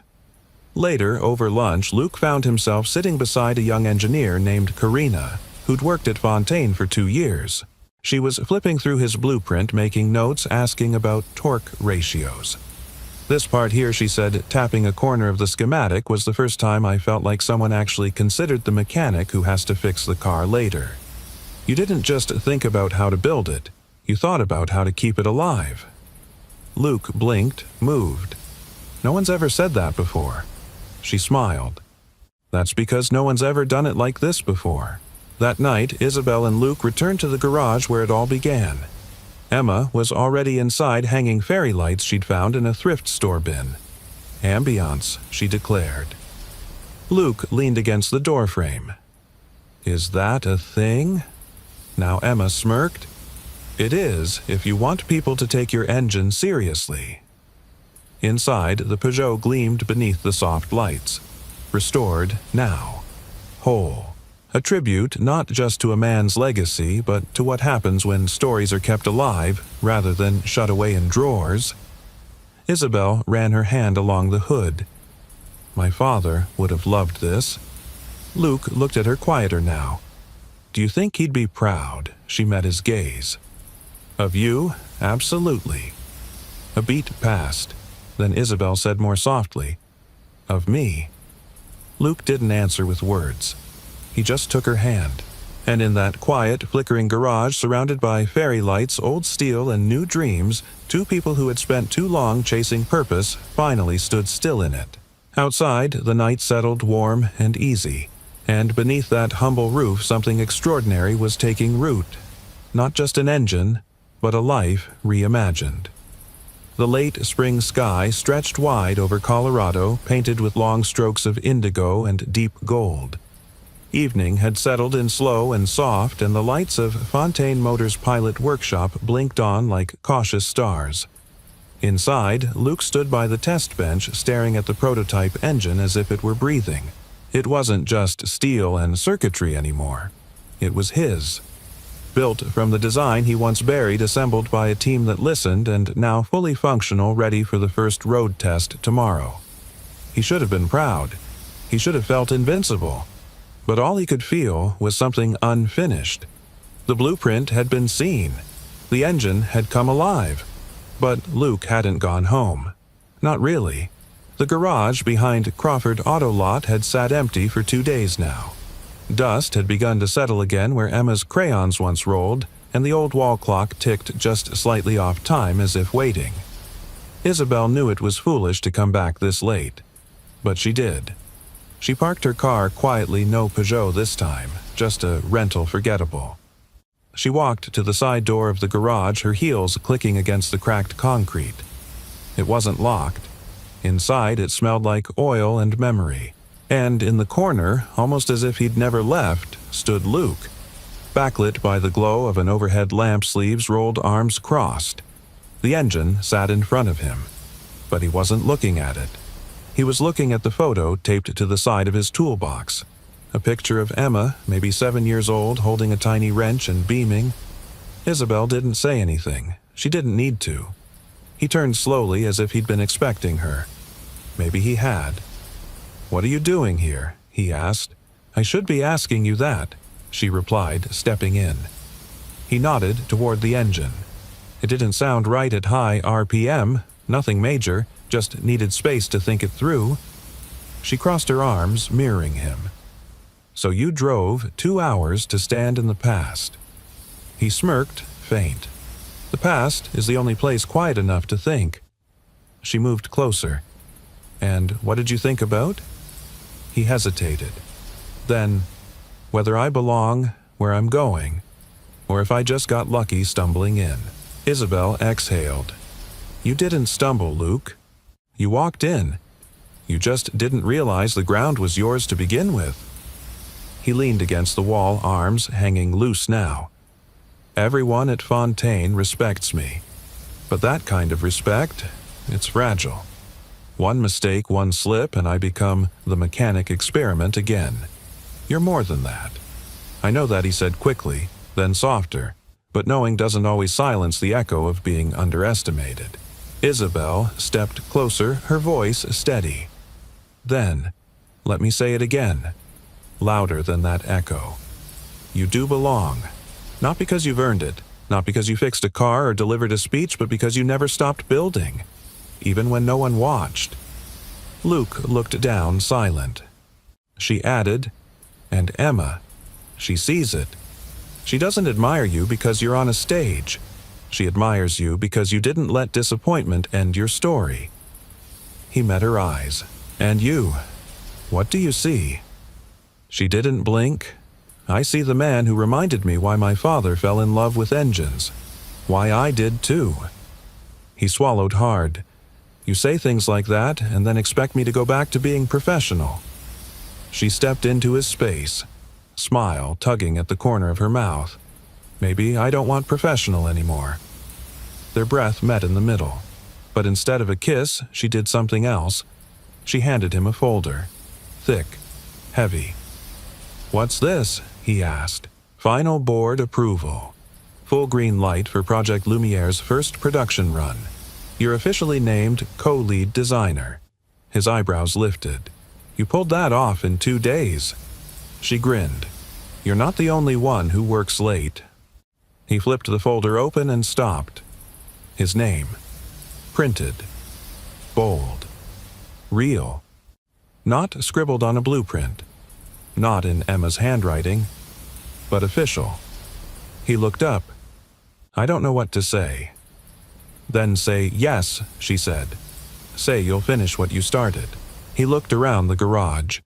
A: Later, over lunch, Luke found himself sitting beside a young engineer named Karina, who'd worked at Fontaine for 2 years. She was flipping through his blueprint, making notes, asking about torque ratios. "This part here," she said, tapping a corner of the schematic, "was the first time I felt like someone actually considered the mechanic who has to fix the car later." You didn't just think about how to build it, you thought about how to keep it alive. Luke blinked, moved. No one's ever said that before. She smiled. That's because no one's ever done it like this before. That night, Isabel and Luke returned to the garage where it all began. Emma was already inside hanging fairy lights she'd found in a thrift store bin. Ambiance, she declared. Luke leaned against the doorframe. Is that a thing? Now Emma smirked. It is, if you want people to take your engine seriously. Inside, the Peugeot gleamed beneath the soft lights. Restored now. Whole. A tribute not just to a man's legacy, but to what happens when stories are kept alive rather than shut away in drawers. Isabel ran her hand along the hood. My father would have loved this. Luke looked at her quieter now. Do you think he'd be proud? She met his gaze. Of you? Absolutely. A beat passed. Then Isabel said more softly, Of me? Luke didn't answer with words. He just took her hand. And in that quiet, flickering garage surrounded by fairy lights, old steel, and new dreams, two people who had spent too long chasing purpose finally stood still in it. Outside, the night settled warm and easy, and beneath that humble roof something extraordinary was taking root. Not just an engine, but a life reimagined. The late spring sky stretched wide over Colorado, painted with long strokes of indigo and deep gold. Evening had settled in slow and soft, and the lights of Fontaine Motors' pilot workshop blinked on like cautious stars. Inside, Luke stood by the test bench staring at the prototype engine as if it were breathing. It wasn't just steel and circuitry anymore. It was his. Built from the design he once buried, assembled by a team that listened, and now fully functional, ready for the first road test tomorrow. He should have been proud. He should have felt invincible. But all he could feel was something unfinished. The blueprint had been seen. The engine had come alive. But Luke hadn't gone home. Not really. The garage behind Crawford Auto Lot had sat empty for 2 days now. Dust had begun to settle again where Emma's crayons once rolled, and the old wall clock ticked just slightly off time as if waiting. Isabel knew it was foolish to come back this late. But she did. She parked her car quietly, no Peugeot this time, just a rental forgettable. She walked to the side door of the garage, her heels clicking against the cracked concrete. It wasn't locked. Inside, it smelled like oil and memory. And in the corner, almost as if he'd never left, stood Luke. Backlit by the glow of an overhead lamp, sleeves rolled, arms crossed. The engine sat in front of him. But he wasn't looking at it. He was looking at the photo taped to the side of his toolbox. A picture of Emma, maybe 7 years old, holding a tiny wrench and beaming. Isabel didn't say anything. She didn't need to. He turned slowly as if he'd been expecting her. Maybe he had. What are you doing here? He asked. I should be asking you that, she replied, stepping in. He nodded toward the engine. It didn't sound right at high RPM, nothing major, just needed space to think it through. She crossed her arms, mirroring him. So you drove 2 hours to stand in the past. He smirked, faint. The past is the only place quiet enough to think. She moved closer. And what did you think about? He hesitated. Then, whether I belong where I'm going, or if I just got lucky stumbling in. Isabel exhaled. You didn't stumble, Luke. You walked in. You just didn't realize the ground was yours to begin with. He leaned against the wall, arms hanging loose now. Everyone at Fontaine respects me. But that kind of respect, it's fragile. One mistake, one slip, and I become the mechanic experiment again. You're more than that. I know that, he said quickly, then softer, but knowing doesn't always silence the echo of being underestimated. Isabel stepped closer, her voice steady. Then, let me say it again, louder than that echo. You do belong. Not because you've earned it, not because you fixed a car or delivered a speech, but because you never stopped building, even when no one watched. Luke looked down, silent. She added, and Emma, she sees it. She doesn't admire you because you're on a stage. She admires you because you didn't let disappointment end your story." He met her eyes. "And you? What do you see?" She didn't blink. "I see the man who reminded me why my father fell in love with engines. Why I did too." He swallowed hard. "You say things like that and then expect me to go back to being professional." She stepped into his space, smile tugging at the corner of her mouth. "Maybe I don't want professional anymore." Their breath met in the middle, but instead of a kiss, she did something else. She handed him a folder. Thick, heavy. "What's this?" he asked. "Final board approval. Full green light for Project Lumiere's first production run. You're officially named co-lead designer." His eyebrows lifted. "You pulled that off in 2 days." She grinned. "You're not the only one who works late." He flipped the folder open and stopped. His name. Printed. Bold. Real. Not scribbled on a blueprint. Not in Emma's handwriting, but official. He looked up. "I don't know what to say." "Then say yes," she said. "Say you'll finish what you started." He looked around the garage.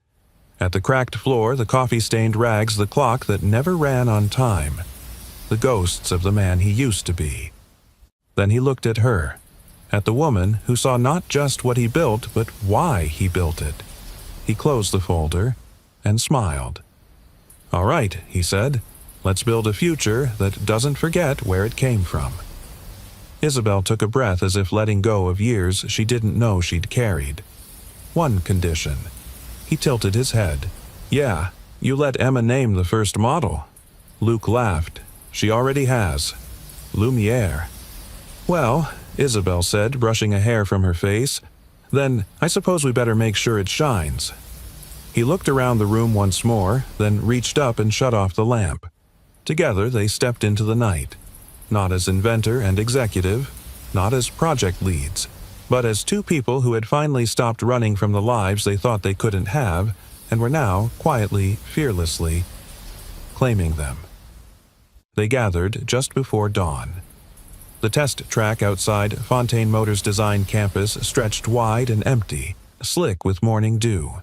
A: At the cracked floor, the coffee-stained rags, the clock that never ran on time. The ghosts of the man he used to be. Then he looked at her, at the woman who saw not just what he built, but why he built it. He closed the folder and smiled. "All right," he said. "Let's build a future that doesn't forget where it came from." Isabel took a breath as if letting go of years she didn't know she'd carried. "One condition." He tilted his head. "Yeah, you let Emma name the first model." Luke laughed. "She already has. Lumiere." "Well," Isabel said, brushing a hair from her face, "then I suppose we better make sure it shines." He looked around the room once more, then reached up and shut off the lamp. Together they stepped into the night, not as inventor and executive, not as project leads, but as two people who had finally stopped running from the lives they thought they couldn't have and were now quietly, fearlessly claiming them. They gathered just before dawn. The test track outside Fontaine Motors Design Campus stretched wide and empty, slick with morning dew.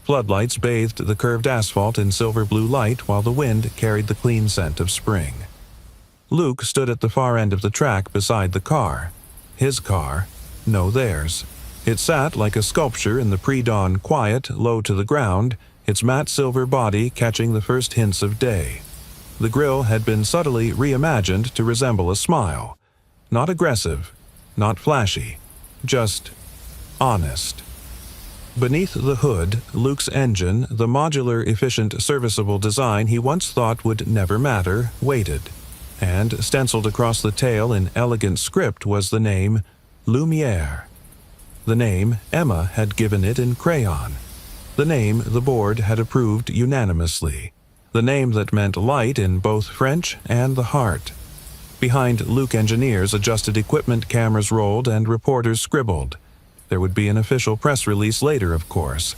A: Floodlights bathed the curved asphalt in silver blue light while the wind carried the clean scent of spring. Luke stood at the far end of the track beside the car. His car, no theirs. It sat like a sculpture in the pre-dawn quiet, low to the ground, its matte silver body catching the first hints of day. The grille had been subtly reimagined to resemble a smile. Not aggressive, not flashy, just honest. Beneath the hood, Luke's engine, the modular, efficient, serviceable design he once thought would never matter, waited. And stenciled across the tail in elegant script was the name Lumiere. The name Emma had given it in crayon. The name the board had approved unanimously. The name that meant light in both French and the heart. Behind Luke engineers, adjusted equipment cameras rolled and reporters scribbled. There would be an official press release later, of course.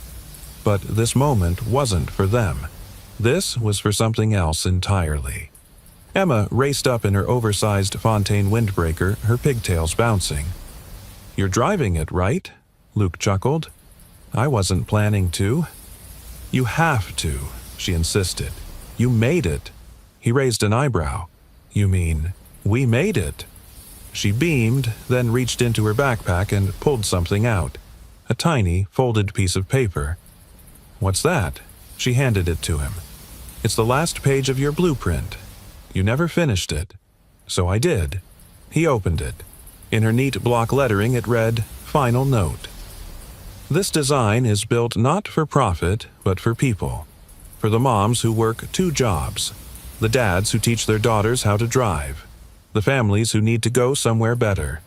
A: But this moment wasn't for them. This was for something else entirely. Emma raced up in her oversized Fontaine windbreaker, her pigtails bouncing. "You're driving it, right?" Luke chuckled. "I wasn't planning to." "You have to," she insisted. "You made it." He raised an eyebrow. "You mean, we made it?" She beamed, then reached into her backpack and pulled something out. A tiny, folded piece of paper. "What's that?" She handed it to him. "It's the last page of your blueprint. You never finished it." "So I did." He opened it. In her neat block lettering it read, "Final note. This design is built not for profit, but for people. For the moms who work 2 jobs. The dads who teach their daughters how to drive. The families who need to go somewhere better.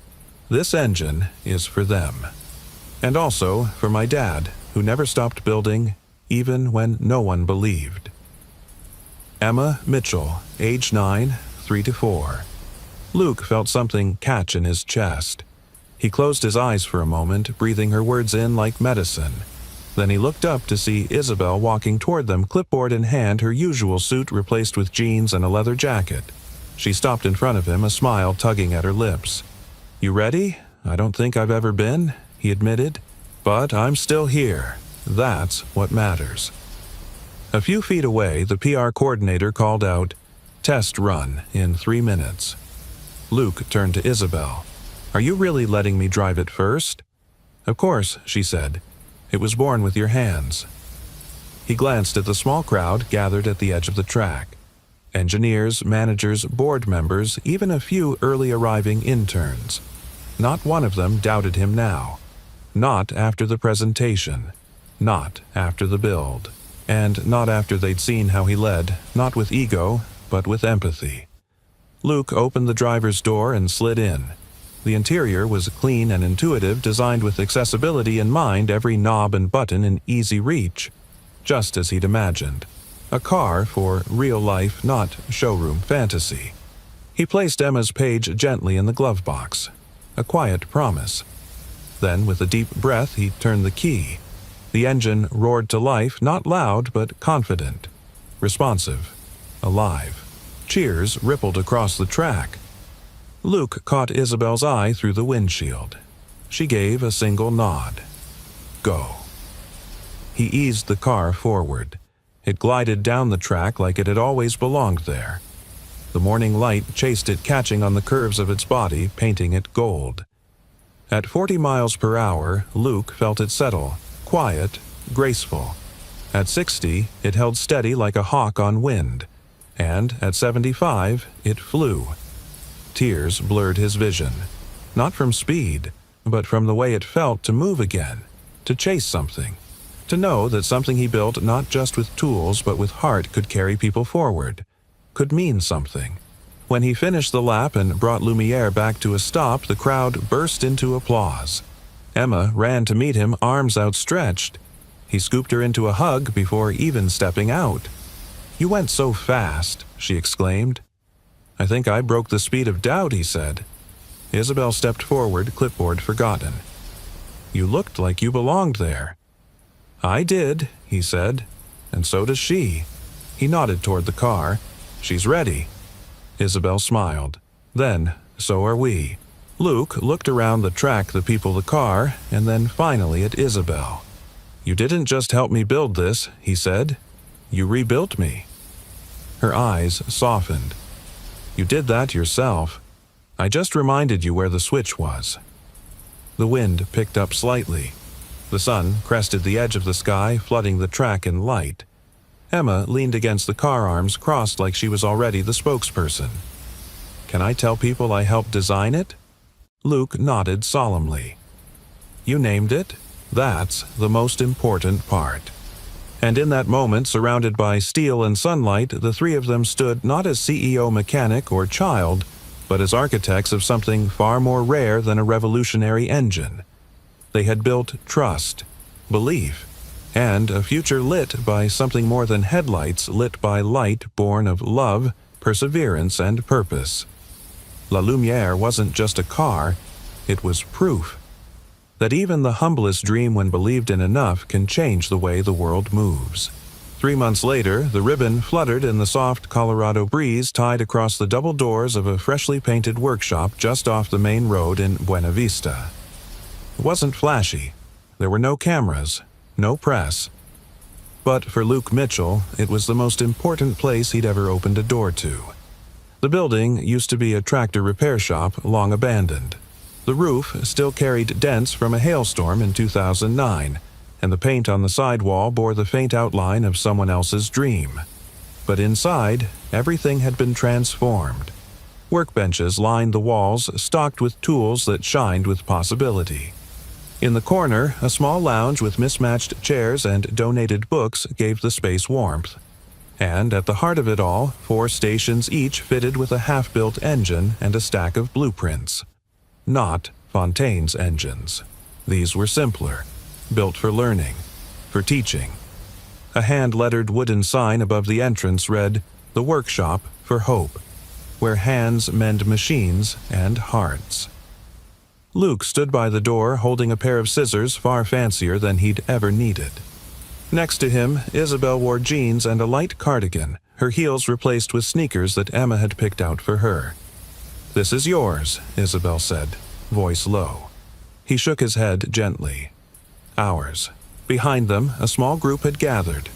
A: This engine is for them. And also for my dad, who never stopped building, even when no one believed." Emma Mitchell, age 9, 3 to 4. Luke felt something catch in his chest. He closed his eyes for a moment, breathing her words in like medicine. Then he looked up to see Isabel walking toward them, clipboard in hand, her usual suit replaced with jeans and a leather jacket. She stopped in front of him, a smile tugging at her lips. "You ready? I don't think I've ever been," he admitted. "But I'm still here. That's what matters." A few feet away, the PR coordinator called out, "Test run in 3 minutes." Luke turned to Isabel. "Are you really letting me drive it first?" "Of course," she said. "It was born with your hands." He glanced at the small crowd gathered at the edge of the track. Engineers, managers, board members, even a few early arriving interns. Not one of them doubted him now. Not after the presentation. Not after the build. And not after they'd seen how he led, not with ego, but with empathy. Luke opened the driver's door and slid in. The interior was clean and intuitive, designed with accessibility in mind, every knob and button in easy reach. Just as he'd imagined. A car for real life, not showroom fantasy. He placed Emma's page gently in the glove box. A quiet promise. Then, with a deep breath, he turned the key. The engine roared to life, not loud, but confident. Responsive. Alive. Cheers rippled across the track. Luke caught Isabel's eye through the windshield. She gave a single nod. Go. He eased the car forward. It glided down the track like it had always belonged there. The morning light chased it, catching on the curves of its body, painting it gold. At 40 miles per hour, Luke felt it settle, quiet, graceful. At 60, it held steady like a hawk on wind. And at 75, it flew. Tears blurred his vision. Not from speed, but from the way it felt to move again, to chase something. To know that something he built not just with tools but with heart could carry people forward, could mean something. When he finished the lap and brought Lumiere back to a stop, the crowd burst into applause. Emma ran to meet him, arms outstretched. He scooped her into a hug before even stepping out. "You went so fast," she exclaimed. "I think I broke the speed of doubt," he said. Isabel stepped forward, clipboard forgotten. "You looked like you belonged there." "I did," he said, "and so does she." He nodded toward the car. "She's ready." Isabel smiled. "Then, so are we." Luke looked around the track, the people, the car, and then finally at Isabel. "You didn't just help me build this," he said. "You rebuilt me." Her eyes softened. "You did that yourself. I just reminded you where the switch was." The wind picked up slightly. The sun crested the edge of the sky, flooding the track in light. Emma leaned against the car, arms crossed like she was already the spokesperson. "Can I tell people I helped design it?" Luke nodded solemnly. "You named it. That's the most important part." And in that moment, surrounded by steel and sunlight, the three of them stood not as CEO, mechanic, or child, but as architects of something far more rare than a revolutionary engine. They had built trust, belief, and a future lit by something more than headlights, lit by light born of love, perseverance, and purpose. La Lumiere wasn't just a car, it was proof that even the humblest dream, when believed in enough, can change the way the world moves. 3 months later, the ribbon fluttered in the soft Colorado breeze, tied across the double doors of a freshly painted workshop just off the main road in Buena Vista. It wasn't flashy. There were no cameras, no press. But for Luke Mitchell, it was the most important place he'd ever opened a door to. The building used to be a tractor repair shop, long abandoned. The roof still carried dents from a hailstorm in 2009, and the paint on the sidewall bore the faint outline of someone else's dream. But inside, everything had been transformed. Workbenches lined the walls, stocked with tools that shined with possibility. In the corner, a small lounge with mismatched chairs and donated books gave the space warmth. And at the heart of it all, 4 stations each fitted with a half-built engine and a stack of blueprints. Not Fontaine's engines. These were simpler, built for learning, for teaching. A hand-lettered wooden sign above the entrance read, "The Workshop for Hope," where hands mend machines and hearts. Luke stood by the door holding a pair of scissors far fancier than he'd ever needed. Next to him, Isabel wore jeans and a light cardigan, her heels replaced with sneakers that Emma had picked out for her. "This is yours," Isabel said, voice low. He shook his head gently. Ours. Behind them, a small group had gathered.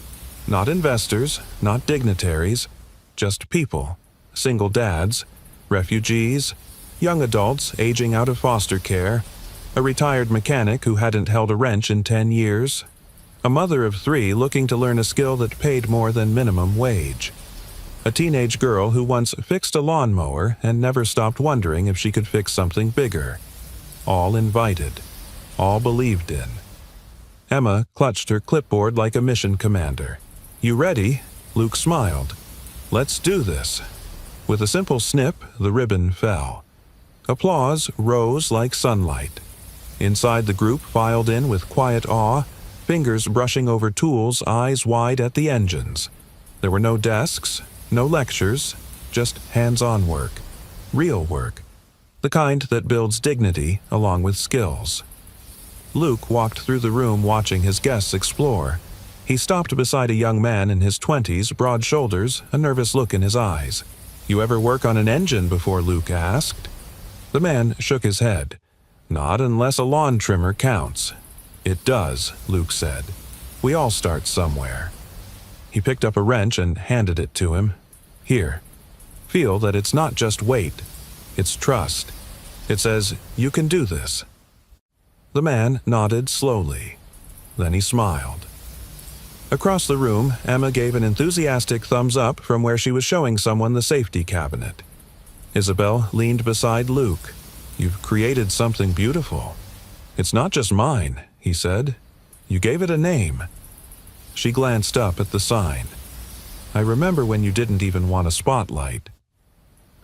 A: Not investors, not dignitaries, just people. Single dads, refugees, young adults aging out of foster care, a retired mechanic who hadn't held a wrench in 10 years, a mother of 3 looking to learn a skill that paid more than minimum wage, a teenage girl who once fixed a lawnmower and never stopped wondering if she could fix something bigger. All invited, all believed in. Emma clutched her clipboard like a mission commander. "You ready?" Luke smiled. "Let's do this." With a simple snip, the ribbon fell. Applause rose like sunlight. Inside the group filed in with quiet awe, fingers brushing over tools, eyes wide at the engines. There were no desks, no lectures, just hands-on work. Real work. The kind that builds dignity along with skills. Luke walked through the room watching his guests explore. He stopped beside a young man in his 20s, broad shoulders, a nervous look in his eyes. "You ever work on an engine before?" Luke asked. The man shook his head. "Not unless a lawn trimmer counts." "It does," Luke said. "We all start somewhere." He picked up a wrench and handed it to him. "Here. Feel that it's not just weight. It's trust. It says, you can do this." The man nodded slowly. Then he smiled. Across the room, Emma gave an enthusiastic thumbs up from where she was showing someone the safety cabinet. Isabel leaned beside Luke. "You've created something beautiful." "It's not just mine," he said. "You gave it a name." She glanced up at the sign. "I remember when you didn't even want a spotlight."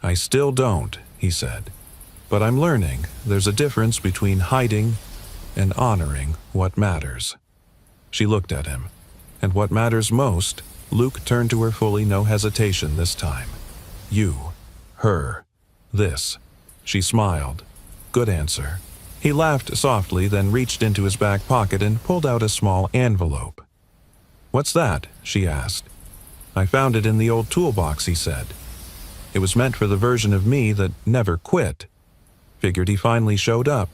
A: "I still don't," he said. "But I'm learning there's a difference between hiding and honoring what matters." She looked at him. "And what matters most?" Luke turned to her fully, no hesitation this time. "You. Her. This." She smiled. "Good answer." He laughed softly, then reached into his back pocket and pulled out a small envelope. "What's that?" she asked. "I found it in the old toolbox," he said. "It was meant for the version of me that never quit. Figured he finally showed up."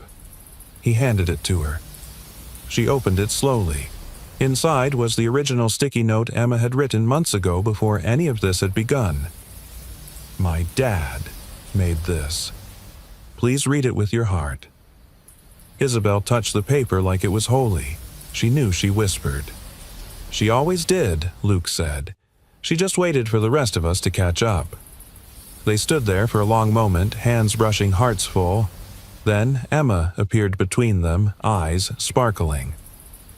A: He handed it to her. She opened it slowly. Inside was the original sticky note Emma had written months ago before any of this had begun. "My dad made this. Please read it with your heart." Isabel touched the paper like it was holy. She knew she whispered. "She always did," Luke said. "She just waited for the rest of us to catch up." They stood there for a long moment, hands brushing hearts full. Then Emma appeared between them, eyes sparkling.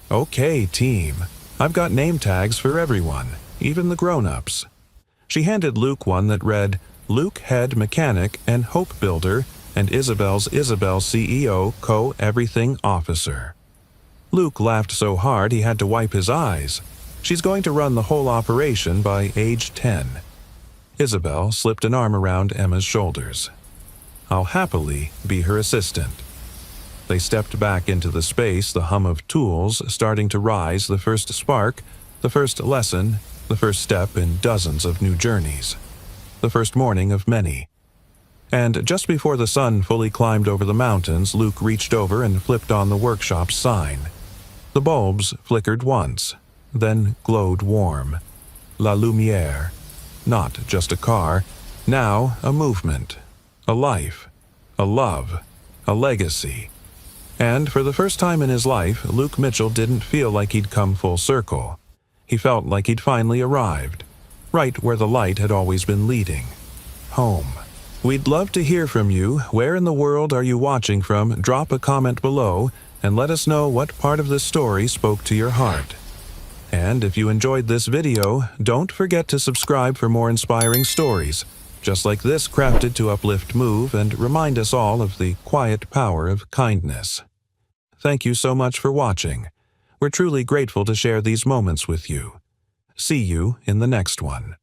A: "Okay, team. I've got name tags for everyone, even the grown-ups." She handed Luke one that read, "Luke Head Mechanic and Hope Builder, and Isabel CEO Co-Everything Officer." Luke laughed so hard he had to wipe his eyes. "She's going to run the whole operation by age 10. Isabel slipped an arm around Emma's shoulders. "I'll happily be her assistant." They stepped back into the space, the hum of tools starting to rise, the first spark, the first lesson, the first step in dozens of new journeys. The first morning of many. And just before the sun fully climbed over the mountains, Luke reached over and flipped on the workshop's sign. The bulbs flickered once, then glowed warm. La Lumière. Not just a car, now a movement, a life, a love, a legacy. And for the first time in his life, Luke Mitchell didn't feel like he'd come full circle. He felt like he'd finally arrived, right where the light had always been leading. Home. We'd love to hear from you. Where in the world are you watching from? Drop a comment below and let us know what part of this story spoke to your heart. And if you enjoyed this video, don't forget to subscribe for more inspiring stories, just like this, crafted to uplift, move, and remind us all of the quiet power of kindness. Thank you so much for watching. We're truly grateful to share these moments with you. See you in the next one.